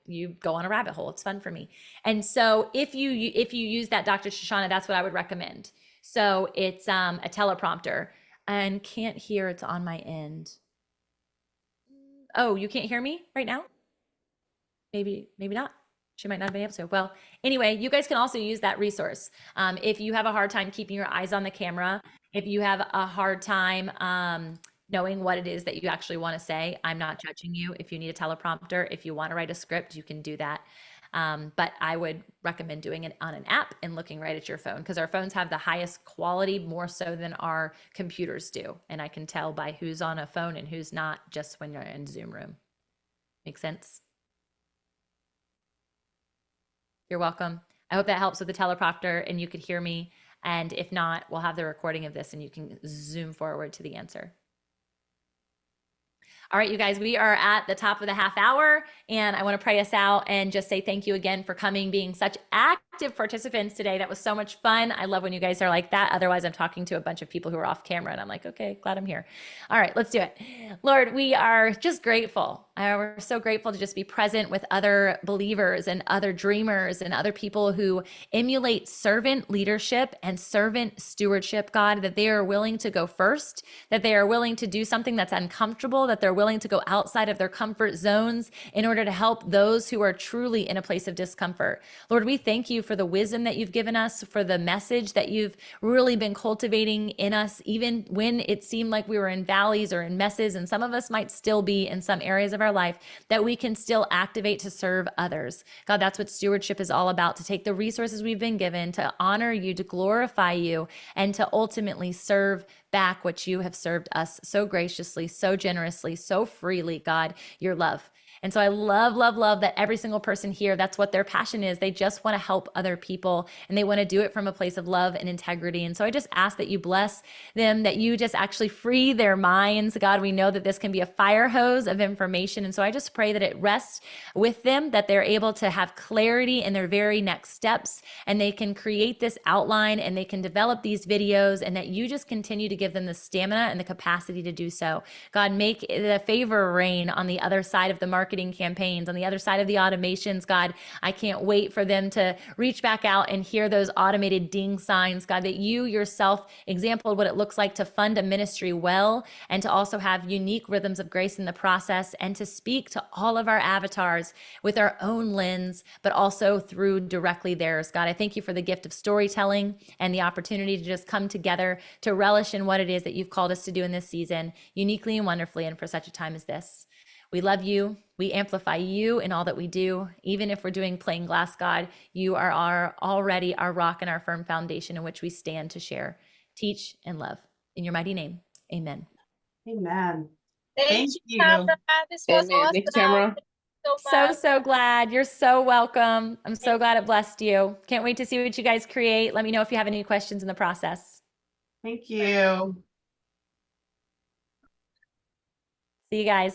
go on a rabbit hole. It's fun for me. And so if you use that, Dr. Shoshana, that's what I would recommend. So it's a teleprompter and can't hear, it's on my end. Oh, you can't hear me right now? Maybe not. She might not have been able to. Well, anyway, you guys can also use that resource. If you have a hard time keeping your eyes on the camera, if you have a hard time knowing what it is that you actually want to say, I'm not judging you. If you need a teleprompter, if you want to write a script, you can do that. But I would recommend doing it on an app and looking right at your phone because our phones have the highest quality more so than our computers do. And I can tell by who's on a phone and who's not just when you're in Zoom room. Make sense? You're welcome. I hope that helps with the teleprompter and you could hear me. And if not, we'll have the recording of this and you can zoom forward to the answer. All right, you guys, we are at the top of the half hour and I want to pray us out and just say thank you again for coming, being such active participants today. That was so much fun. I love when you guys are like that. Otherwise, I'm talking to a bunch of people who are off camera and I'm like, okay, glad I'm here. All right, let's do it. Lord, we are just grateful. We're so grateful to just be present with other believers and other dreamers and other people who emulate servant leadership and servant stewardship, God, that they are willing to go first, that they are willing to do something that's uncomfortable, that they're willing to go outside of their comfort zones in order to help those who are truly in a place of discomfort. Lord, we thank you for the wisdom that you've given us, for the message that you've really been cultivating in us, even when it seemed like we were in valleys or in messes, and some of us might still be in some areas of our life, that we can still activate to serve others. God, that's what stewardship is all about, to take the resources we've been given, to honor you, to glorify you, and to ultimately serve back what you have served us so graciously, so generously, so freely, God, your love. And so I love, love, love that every single person here, that's what their passion is. They just want to help other people and they want to do it from a place of love and integrity. And so I just ask that you bless them, that you just actually free their minds. God, we know that this can be a fire hose of information. And so I just pray that it rests with them, that they're able to have clarity in their very next steps, and they can create this outline and they can develop these videos, and that you just continue to give them the stamina and the capacity to do so. God, make the favor reign on the other side of the marketing campaigns, on the other side of the automations. God, I can't wait for them to reach back out and hear those automated ding signs. God, that you yourself exampled what it looks like to fund a ministry well, and to also have unique rhythms of grace in the process, and to speak to all of our avatars with our own lens, but also through directly theirs. God, I thank you for the gift of storytelling and the opportunity to just come together to relish in what it is that you've called us to do in this season, uniquely and wonderfully, and for such a time as this. We love you. We amplify you in all that we do. Even if we're doing plain glass, God, you are already our rock and our firm foundation in which we stand to share, teach, and love. In your mighty name, amen. Amen. Thank you, you. Tamra. This was Amen. awesome. Thank you, Tamra. So glad. You're so welcome. I'm so glad it blessed you. Can't wait to see what you guys create. Let me know if you have any questions in the process. Thank you. See you guys.